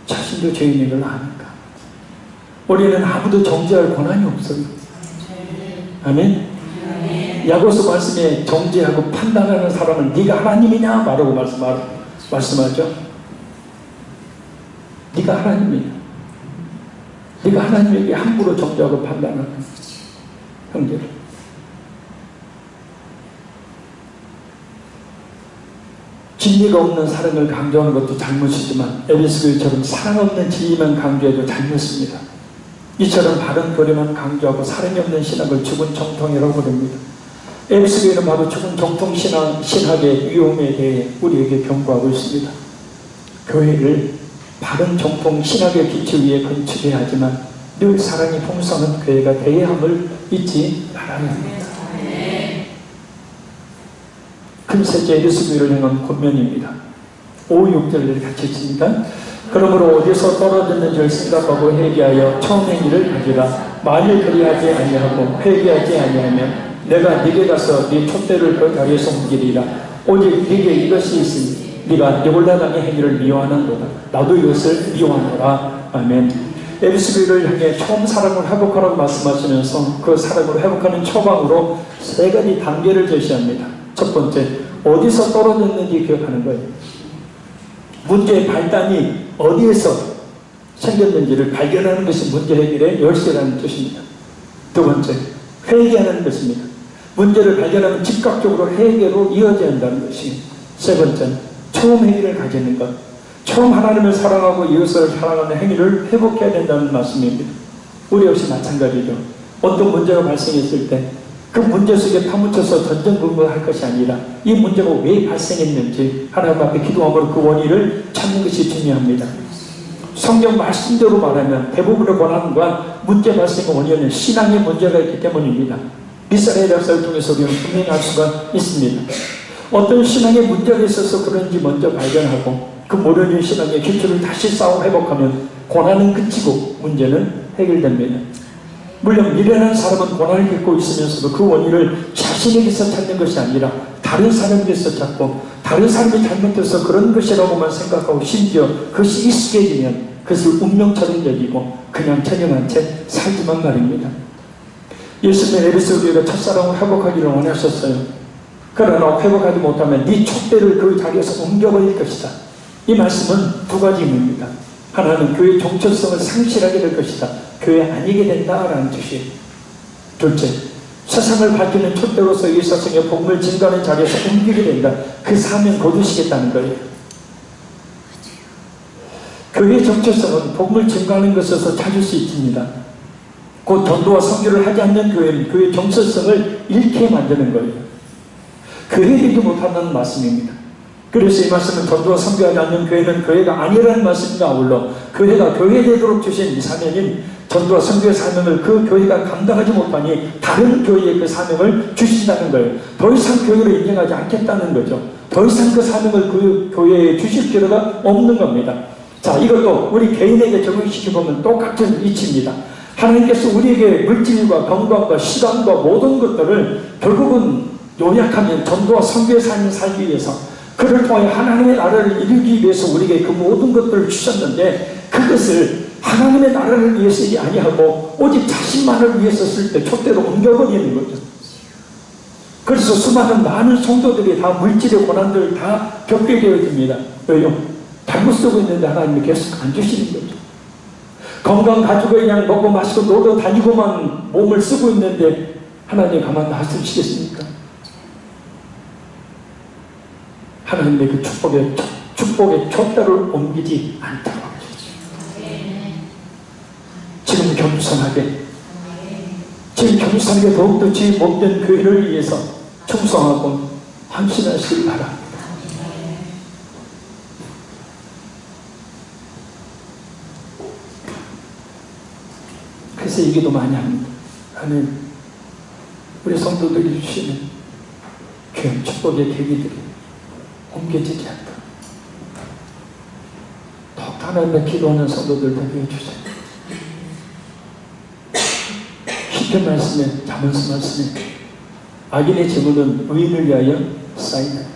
자신도 죄인인 걸 아니까. 우리는 아무도 정죄할 권한이 없어요. 아멘? 야고보서 말씀에 정죄하고 판단하는 사람은 네가 하나님이냐? 말하고 말씀하죠. 네가 하나님이냐? 네가 하나님에게 함부로 정죄하고 판단하는 형제를. 진리가 없는 사랑을 강조하는 것도 잘못이지만 에베소 교회처럼 사랑 없는 진리만 강조해도 잘못입니다. 이처럼 바른 교리만 강조하고 사람이 없는 신학을 죽은 정통이라고 부릅니다. 에베소교회는 바로 죽은 정통 신학의 위험에 대해 우리에게 경고하고 있습니다. 교회를 바른 정통 신학의 기초 위에 건축해야 하지만 늘 사랑이 풍성한 교회가 되어야 함을 잊지 말아야 합니다. 금세째 에베소교회를 향한 권면입니다. 5, 6절을 같이 읽습니다. 그러므로 어디서 떨어졌는지를 생각하고 회개하여 처음의 일을 하리라. 만일 그리하지 아니하고 회개하지 아니하면 내가 네게 가서 네 촛대를 그 다리에서 옮기리라. 오직 네게 이것이 있으니 네가 요단강의 행위를 미워하는도다. 나도 이것을 미워하노라. 아멘. 에베소교회를 향해 처음 사랑을 회복하라고 말씀하시면서 그 사랑을 회복하는 처방으로 3가지 단계를 제시합니다. 첫 번째, 어디서 떨어졌는지 기억하는 거예요. 문제의 발단이 어디에서 생겼는지를 발견하는 것이 문제 해결의 열쇠라는 뜻입니다. 두 번째, 회개하는 것입니다. 문제를 발견하면 즉각적으로 회개로 이어져야 한다는 것이. 세 번째, 처음 행위를 가지는 것. 처음 하나님을 사랑하고 이웃을 사랑하는 행위를 회복해야 된다는 말씀입니다. 우리 역시 마찬가지죠. 어떤 문제가 발생했을 때 그 문제 속에 파묻혀서 전전긍긍할 것이 아니라 이 문제가 왜 발생했는지 하나님 앞에 기도함으로 그 원인을 찾는 것이 중요합니다. 성경 말씀대로 말하면 대부분의 고난과 문제 발생의 원인은 신앙의 문제가 있기 때문입니다. 이스라엘 역사를 통해서 우리는 분명히 알 수가 있습니다. 어떤 신앙의 문제가 있어서 그런지 먼저 발견하고 그 모르는 신앙의 기초를 다시 쌓아 회복하면 고난은 그치고 문제는 해결됩니다. 물론 미련한 사람은 고난을 겪고 있으면서도 그 원인을 자신에게서 찾는 것이 아니라 다른 사람에게서 찾고 다른 사람이 잘못해서 그런 것이라고만 생각하고 심지어 그것이 익숙해지면 그것을 운명처럼 여기고 그냥 천연한 채 살지만 말입니다. 예수님은 에베소교회가 첫사랑을 회복하기를 원하셨어요. 그러나 회복하지 못하면 네 촛대를 그 자리에서 옮겨버릴 것이다. 이 말씀은 2가지 의미입니다. 하나는 교회의 정체성을 상실하게 될 것이다. 교회 아니게 된다라는 뜻이에요. 둘째, 세상을 밝히는 촛대로서 이 세상의 복음을 증가하는 자리에서 옮기게 된다. 그 사명 거두시겠다는 거예요. 교회의 정체성은 복음을 증가하는 것에서 찾을 수 있습니다. 곧 전도와 선교를 하지 않는 교회는 교회의 정체성을 잃게 만드는 거예요. 교회되지 못한다는 말씀입니다. 그래서 이 말씀은 전도와 선교하지 않는 교회는 교회가 아니라는 말씀과 아울러 교회가 교회되도록 주신 이 사명인 전도와 선교의 사명을 그 교회가 감당하지 못하니 다른 교회에 그 사명을 주신다는 거예요. 더 이상 교회를 인정하지 않겠다는 거죠. 더 이상 그 사명을 그 교회에 주실 필요가 없는 겁니다. 자, 이것도 우리 개인에게 적용시켜보면 똑같은 이치입니다. 하나님께서 우리에게 물질과 건강과 시간과 모든 것들을 결국은 요약하면 전도와 선교의 삶을 살기 위해서 그를 통해 하나님의 나라를 이루기 위해서 우리에게 그 모든 것들을 주셨는데 그것을 하나님의 나라를 위해 쓰지 아니하고 오직 자신만을 위해서 쓸 때 촛대로 옮겨버리는 거죠. 그래서 많은 성도들이 다 물질의 고난들을 다 겪게 되어집니다. 왜요? 잘못 쓰고 있는데 하나님이 계속 안 주시는 거죠. 건강 가지고 그냥 먹고 마시고 놀러 다니고만 몸을 쓰고 있는데 하나님 가만 놔두시겠습니까? 하나님의 그 축복의 촛대를 옮기지 않도록 지금 겸손하게 더욱더 주의 몸된 교회를 위해서 충성하고 헌신하시기 바랍니다. 그래서 얘기도 많이 합니다. 하나님, 우리 성도들이 주시는 교회 축복의 계기들이 옮겨지지 않도록 더욱 하나님의 기도하는 성도들 되게 해주세요. 시편 말씀에, 잠언서 말씀에 악인의 재물은 의인을 위하여 쌓인다.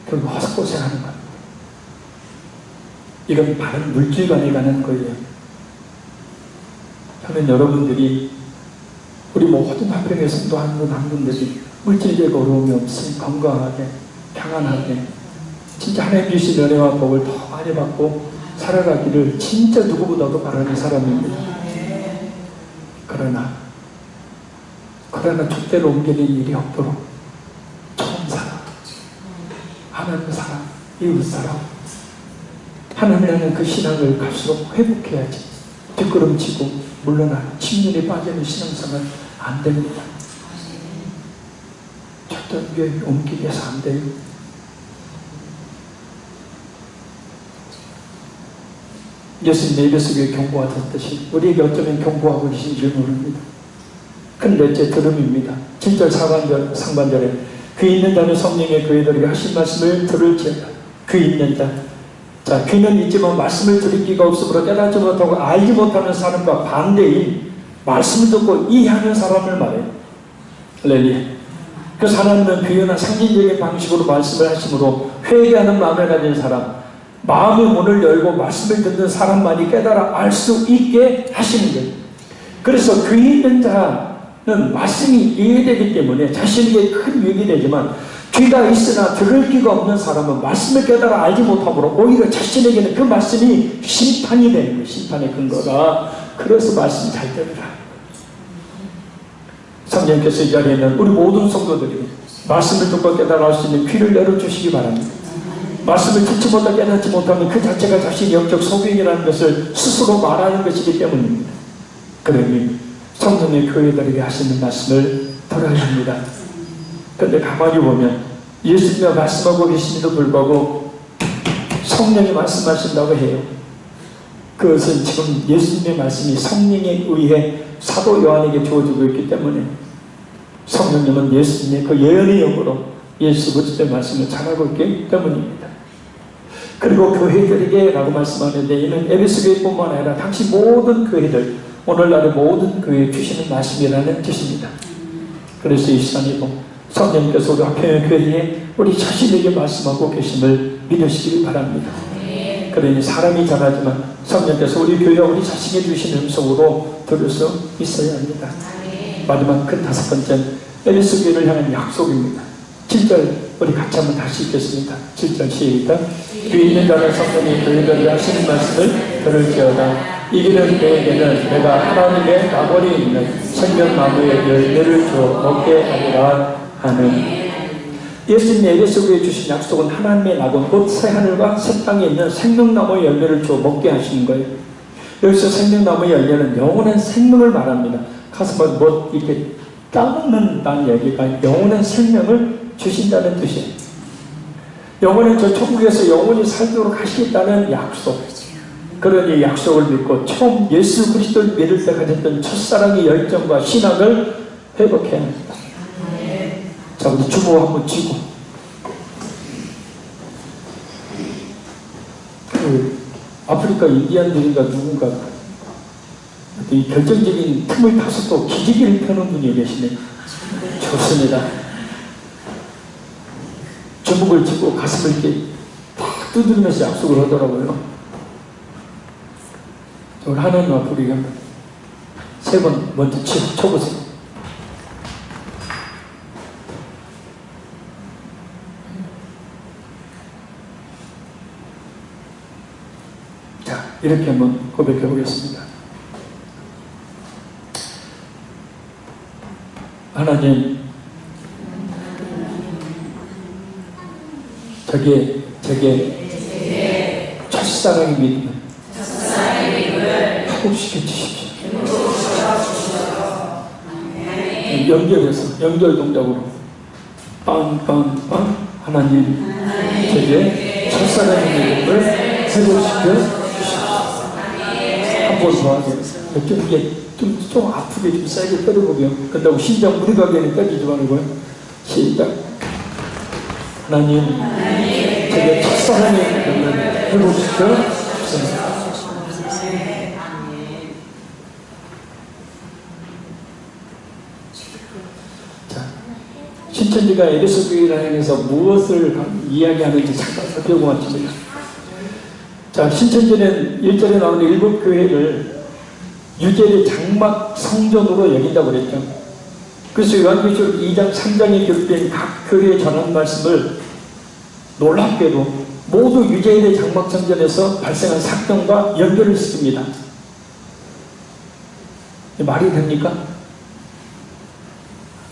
결국 헛고생하는 겁니다. 이건 바른 물질관에 관한 거예요. 저는 여러분들이 우리 모든 화평의 성도 한 분들이 물질적 어려움이 없이 건강하게 평안하게 진짜 하나님 주신 은혜와 복을 더 많이 받고 살아가기를 진짜 누구보다도 바라는 사람입니다. 그러나 촛대로 옮기는 일이 없도록 처음 사랑, 하나님 사랑, 이웃 사랑, 하나님이라는 그 신앙을 갈수록 회복해야지. 뒷걸음치고 물러나 침륜에 빠지는 신앙생활 안 됩니다. 어떤 교회 옮기기 해서 안 돼요. 예수님 에베소교회 경고하셨듯이 우리에게 어쩌면 경고하고 계신지 모릅니다. 큰 넷째 들음입니다. 7절 상반절에 귀 있는 자는 성령의 교회들에게 하신 말씀을 들을지어다. 귀 있는 자. 자, 귀는 있지만 말씀을 들을 기가 없으므로 깨닫지 못하고 알지 못하는 사람과 반대인 말씀을 듣고 이해하는 사람을 말해요. 할렐루야. 그 사람은 귀연한 상징적인 방식으로 말씀을 하심으로 회개하는 마음을 가진 사람, 마음의 문을 열고 말씀을 듣는 사람만이 깨달아 알 수 있게 하시는 거예요. 그래서 귀 있는 자는 말씀이 이해되기 때문에 자신에게 큰 유익이 되지만, 귀가 있으나 들을 귀가 없는 사람은 말씀을 깨달아 알지 못하므로 오히려 자신에게는 그 말씀이 심판이 되는 거예요. 심판의 근거가. 그래서 말씀이 잘 들으라. 성령께서 이 자리에 있는 우리 모든 성도들이 말씀을 듣고 깨달아 알 수 있는 귀를 열어주시기 바랍니다. 말씀을 듣지 못하고 깨닫지 못하면 그 자체가 자신의 영적 소경이라는 것을 스스로 말하는 것이기 때문입니다. 그러니 성령의 교회들에게 하시는 말씀을 들어야 합니다. 그런데 가만히 보면 예수님이 말씀하고 계심에도 불구하고 성령이 말씀하신다고 해요. 그것은 지금 예수님의 말씀이 성령에 의해 사도 요한에게 주어지고 있기 때문에 성령님은 예수님의 그 예언의 영으로 예수 그리스도의 말씀을 전하고 있기 때문입니다. 그리고 교회들에게 라고 말씀하는데 이는 에베소 교회뿐만 아니라 당시 모든 교회들, 오늘날의 모든 교회에 주시는 말씀이라는 뜻입니다. 그래서 이 시간에도 성령님께서 우리 화평의 교회에 우리 자신에게 말씀하고 계심을 믿으시길 바랍니다. 그러니 사람이 잘하지만 성령께서 우리 교회와 우리 자신에게 주신 음성으로 들을 수 있어야 합니다. 마지막 큰 5번째, 에베소 교회를 향한 약속입니다. 7절 우리 같이 한번 다시 읽겠습니다. 7절 시작. 귀 있는 자는 성령이 교회들에게 하시는 말씀을 들을지어다. 이기는 그에게는 내가 하나님의 나벌이 있는 생명나무의 열매를 주어 먹게 하리라 하는. 예수님이 에베소 교회에 주신 약속은 하나님의 낙원 곧 새하늘과 새 땅에 있는 생명나무의 열매를 주어 먹게 하시는 거예요. 여기서 생명나무의 열매는 영원한 생명을 말합니다. 가서 뭐 이렇게 따먹는다는 얘기가 영원한 생명을 주신다는 뜻이에요. 영원한 저 천국에서 영원히 살도록 하시겠다는 약속. 그러니 약속을 믿고 처음 예수 그리스도를 믿을 때 가졌던 첫사랑의 열정과 신앙을 회복해야 합니다. 자, 우리 주보 한번 쥐고. 아프리카 인디안들인가 누군가 이 결정적인 틈을 타서 또 기지개를 펴는 분이 계시네. 좋습니다. 주먹을 쥐고 가슴을 이렇게 탁 두드리면서 약속을 하더라고요. 오늘 하나님 앞으로 우리가 3번 먼저 쳐보세요. 자, 이렇게 한번 고백해 보겠습니다. 하나님, 저게 첫사랑의 믿음을 회복시켜 주십시오. 연결해서 연결 동작으로 빵빵빵. 하나님, 저게 첫사랑의 믿음을 회복시켜 주십시오. 한 번 더 하세요. 좀 아프게 좀 세게 때려보고요. 그렇다고 심장 무리가게는 때리지 말고요. 시작. 하나님, 제게 첫사랑의 믿음을 회복시켜 주십시오. 자, 신천지가 에베소 교회를 향해서 무엇을 이야기하는지 잠깐 살펴보고 왔습니다. 자, 신천지는 1절에 나오는 일곱 교회를 유대의 장막 성전으로 여긴다고 그랬죠. 그래서 요한계시록 2장 3장에 기록된 각 교회에 전한 말씀을 놀랍게도 모두 유대의 장막 성전에서 발생한 사건과 연결을 시킵니다. 말이 됩니까?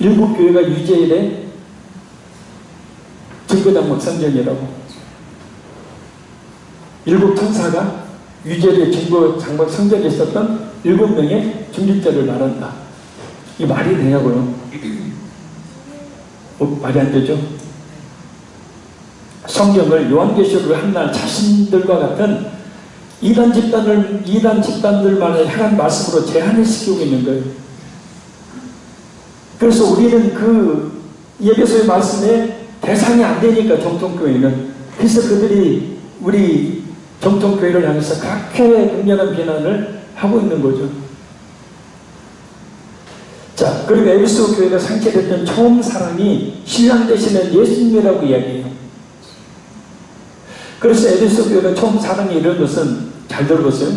일곱 교회가 유대의 증거장막 성전이라고, 일곱 천사가 유재리 중국 장막 성전에 있었던 7명의 중직자를 말한다. 이 말이 되냐고요? 말이 안 되죠? 성경을 요한계시록을 한날 자신들과 같은 이단 집단들만을 향한 말씀으로 제한을 시키고 있는 거예요. 그래서 우리는 그 에베소의 말씀에 대상이 안 되니까 정통교회는, 그래서 그들이 우리 정통교회를 향해서 그렇게 극렬한 비난을 하고 있는 거죠. 자, 그리고 에베소 교회가 상처됐던 처음 사랑이 신랑 되시는 예수님이라고 이야기해요. 그래서 에베소 교회가 처음 사랑이 이런 것은, 잘 들어보세요,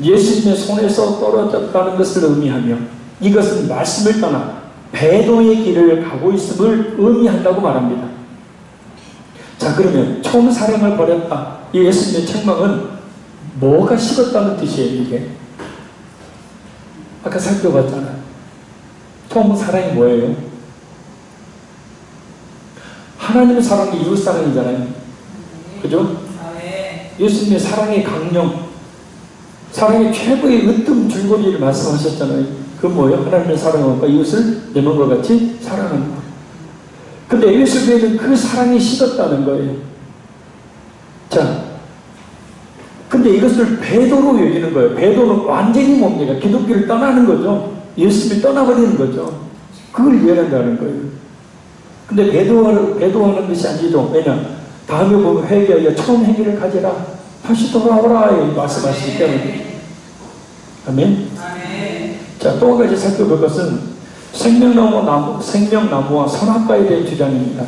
예수님의 손에서 떨어졌다는 것을 의미하며 이것은 말씀을 떠나 배도의 길을 가고 있음을 의미한다고 말합니다. 자, 그러면 처음 사랑을 버렸다, 이 예수님의 책망은 뭐가 식었다는 뜻이에요? 이게 아까 살펴봤잖아요. 처음 사랑이 뭐예요? 하나님의 사랑이 이웃 사랑이잖아요. 그죠? 예수님의 사랑의 강령, 사랑의 최고의 으뜸 줄거리를 말씀하셨잖아요. 그 뭐예요? 하나님의 사랑과 이웃을 내 몸과 같이 사랑하는 것. 근데 에베소 교회는 그 사랑이 식었다는 거예요. 자, 근데 이것을 배도로 여기는 거예요. 배도는 완전히 뭡니까? 기독교를 떠나는 거죠. 예수님이 떠나버리는 거죠. 그걸 이해한다는 거예요. 근데 배도하는 것이 아니죠. 왜냐? 다음에 보면 회개하여 처음 행위를 가지라, 다시 돌아오라 말씀하시기 때문에. 아멘. 자, 또 한 가지 살펴볼 것은 생명나무와 선악과에 대한 주장입니다.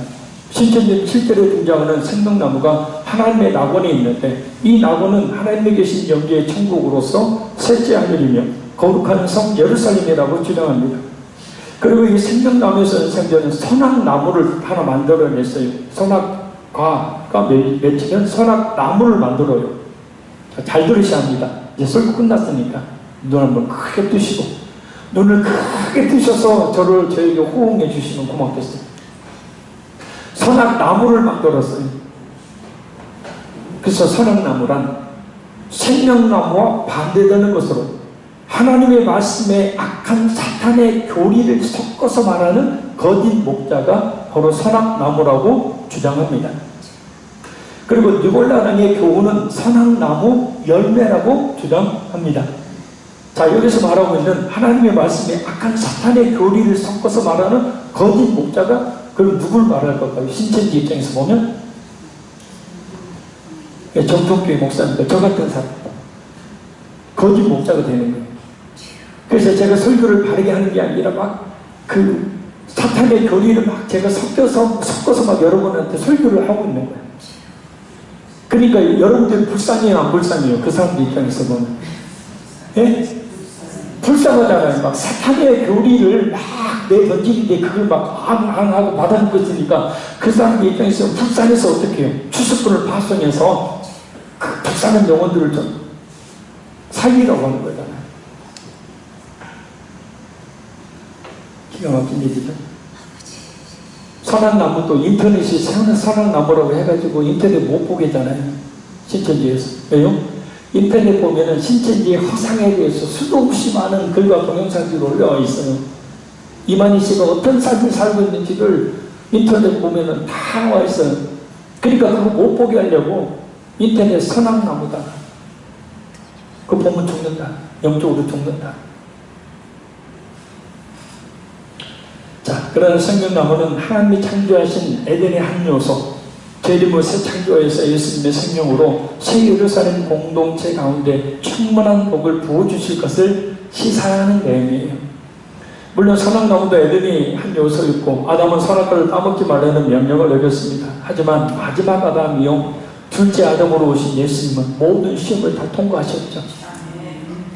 신천지 7절에 등장하는 생명나무가 하나님의 낙원에 있는데, 이 낙원은 하나님에 계신 영계의 천국으로서 셋째 하늘이며 거룩한 성 예루살렘이라고 주장합니다. 그리고 이 생명나무에서 생전은 선악나무를 하나 만들어냈어요. 선악과가 맺히면 선악나무를 만들어요. 잘 들으셔야 합니다. 이제 설교 끝났으니까 눈 한번 크게 뜨시고, 눈을 크게 뜨셔서 저에게 호응해 주시면 고맙겠어요. 선악나무를 만들었어요. 그래서 선악나무란 생명나무와 반대되는 것으로 하나님의 말씀에 악한 사탄의 교리를 섞어서 말하는 거짓 목자가 바로 선악나무라고 주장합니다. 그리고 느골라당의 교훈은 선악나무 열매라고 주장합니다. 자, 여기서 말하고 있는 하나님의 말씀에 악한 사탄의 교리를 섞어서 말하는 거짓 목자가 그럼 누굴 말할 걸까요? 신천지 입장에서 보면 정통교회 목사입니다. 저 같은 사람, 거짓 목자가 되는 거예요. 그래서 제가 설교를 바르게 하는 게 아니라 막 그 사탄의 교리를 막 제가 섞어서 막 여러분한테 설교를 하고 있는 거예요. 그러니까 여러분들 불쌍해요, 안 불쌍해요? 그 사람들 입장에서 보면, 예? 불쌍하잖아요. 막 사탄의 교리를 막 내던지는데 그걸 막 하고 받아먹고 있으니까 그 사람 입장에서 불쌍해서 어떻게 해요? 추수꾼을 파송해서 그 불쌍한 영혼들을 좀 살리라고 하는 거잖아요. 기가 막힌 얘기죠. 선악나무도 인터넷이 선악나무라고 해가지고 인터넷 못 보겠잖아요. 신천지에서. 왜요? 인터넷 보면은 신천지의 허상에 대해서 수도 없이 많은 글과 동영상들이 올라와 있어요. 이만희 씨가 어떤 삶을 살고 있는지를 인터넷 보면은 다 나와 있어요. 그러니까 그거 못 보게 하려고 인터넷 선악나무다. 그거 보면 죽는다. 영적으로 죽는다. 자, 그러나 생명나무는 하나님이 창조하신 에덴의 한 요소, 재림의 새 창조에서 예수님의 생명으로 새 예루살렘 공동체 가운데 충만한 복을 부어주실 것을 시사하는 내용이에요. 물론 선악나무도 에덴이 한 요소였고 아담은 선악과를 따먹지 말라는 명령을 내렸습니다. 하지만 마지막 아담이요 둘째 아담으로 오신 예수님은 모든 시험을 다 통과하셨죠.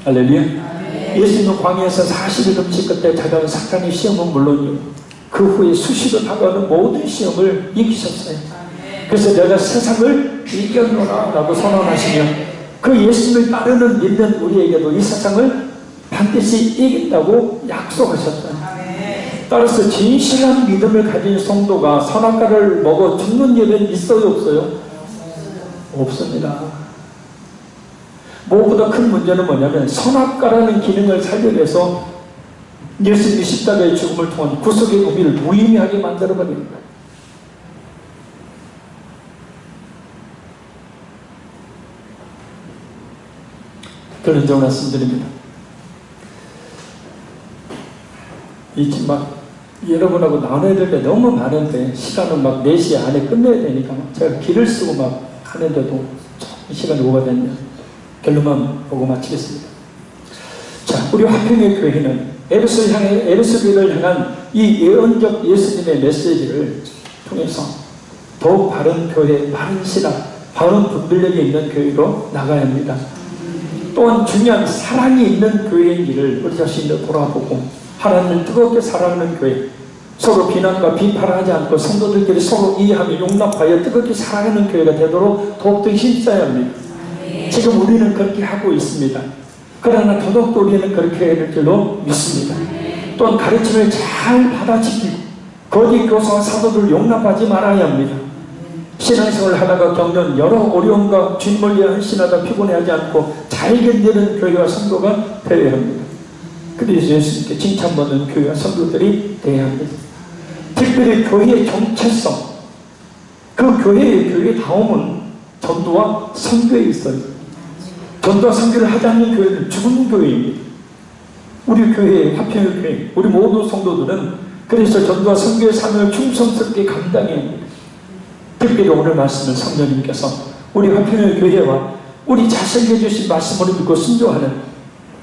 할렐루야. 예수님은 광야에서 40일 금식 끝에 다가온 사탄의 시험은 물론이요 그 후에 수시로 다가오는 모든 시험을 이기셨어요. 그래서 내가 세상을 이겼노라 라고 선언하시며 그 예수님을 따르는 믿는 우리에게도 이 세상을 반드시 이긴다고 약속하셨어요. 따라서 진실한 믿음을 가진 성도가 선악과를 먹어 죽는 일은 있어요, 없어요? 없습니다. 무엇보다 큰 문제는 뭐냐면 선악과라는 기능을 살려내서 예수님이 십자가의 죽음을 통한 구속의 의미를 무의미하게 만들어버리는 거예요. 결론적으로 말씀드립니다. 이 막 여러분하고 나눠야 될 게 너무 많은데 시간은 막 4시 안에 끝내야 되니까 막 제가 길을 쓰고 막 하는데도 조금 시간이 오버됐네요. 결론만 보고 마치겠습니다. 자, 우리 화평의 교회는 에베소 교회를 향한 이 예언적 예수님의 메시지를 통해서 더욱 바른 교회, 바른 신학, 바른 분별력이 있는 교회로 나가야 합니다. 또한 중요한 사랑이 있는 교회인지를 우리 자신도 돌아보고 하나님을 뜨겁게 사랑하는 교회, 서로 비난과 비판하지 않고 성도들끼리 서로 이해하며 용납하여 뜨겁게 사랑하는 교회가 되도록 더욱더 힘써야 합니다. 지금 우리는 그렇게 하고 있습니다. 그러나 더더욱 우리는 그렇게 해야 될 줄로 믿습니다. 또한 가르침을 잘 받아치키고 거짓 교사와 사도들을 용납하지 말아야 합니다. 신앙생활을 하다가 겪는 여러 어려움과 주님을 위해 헌신하다 피곤해하지 않고 잘 견디는 교회와 성도가 되어야 합니다. 그래서 예수님께 칭찬받는 교회와 성도들이 되어야 합니다. 특별히 교회의 정체성, 그 교회의 다움은 전도와 선교에 있어요. 전도와 선교를 하지 않는 교회는 죽은 교회입니다. 우리 교회, 화평의 교회, 우리 모든 성도들은 그래서 전도와 선교의 사명을 충성스럽게 감당해야 합니다. 특별히 오늘 말씀은 성령님께서 우리 화평의 교회와 우리 자신에게 주신 말씀을 믿고 순종하는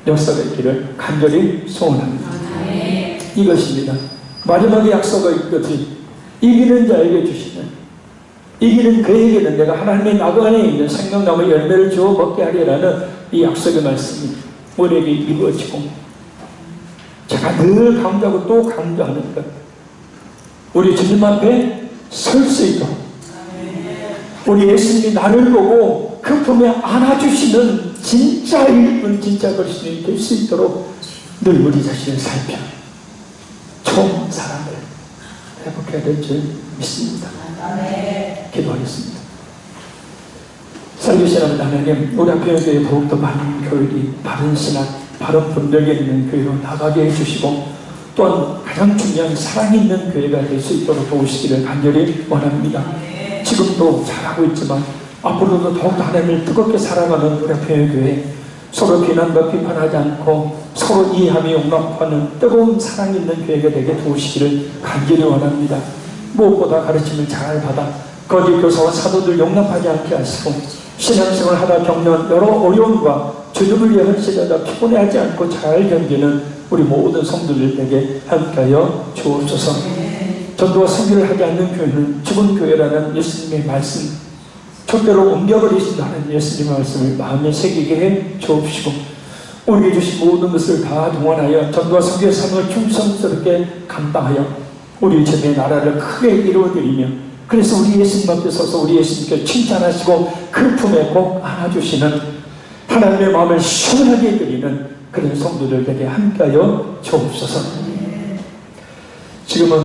역사가 있기를 간절히 소원합니다. 이것입니다. 마지막에 약속이 있듯이 이기는 자에게 주시는, 이기는 그에게는 내가 하나님의 나그 안에 있는 생명나무 열매를 주어 먹게 하리라는 이 약속의 말씀이 우리에게 이루어지고, 제가 늘 강조하고 또 강조하는 것, 우리 주님 앞에 설 수 있도록 우리 예수님이 나를 보고 그 품에 안아주시는 진짜 일꾼, 진짜 그리스도인이 될 수 있도록 늘 우리 자신을 살펴 총 사랑을 회복해야 될 줄 믿습니다. 기도하겠습니다. 살리시는 하나님, 우리 화평교회 더욱더 많은 교회들이 바른 신학, 바른 분별력 있는 교회로 나가게 해주시고, 또한 가장 중요한 사랑 있는 교회가 될 수 있도록 도우시기를 간절히 원합니다. 지금도 잘하고 있지만 앞으로도 더욱더 하나님을 뜨겁게 사랑하는 우리 화평의 교회, 서로 비난과 비판하지 않고 서로 이해하며 용납하는 뜨거운 사랑 있는 교회가 되게 도우시기를 간절히 원합니다. 무엇보다 가르침을 잘 받아 거짓 교사와 사도들 용납하지 않게 하시고, 신앙생활을 하다 겪는 여러 어려움과 주님을 위해 헌신하다 피곤해하지 않고 잘 견디는 우리 모든 성도들에게 함께하여 주옵소서. 전도와 선교를 하지 않는 교회는 죽은 교회라는 예수님의 말씀, 절대로 옮겨버리신다는 예수님의 말씀을 마음에 새기게 해 주옵시고, 우리에게 주신 모든 것을 다 동원하여 전도와 선교의 삶을 충성스럽게 감당하여 우리 주님의 나라를 크게 이루어드리며, 그래서 우리 예수님 앞에 서서 우리 예수님께 칭찬하시고 그 품에 꼭 안아주시는 하나님의 마음을 시원하게 해드리는 그런 성도들에게 함께하여 주옵소서. 지금은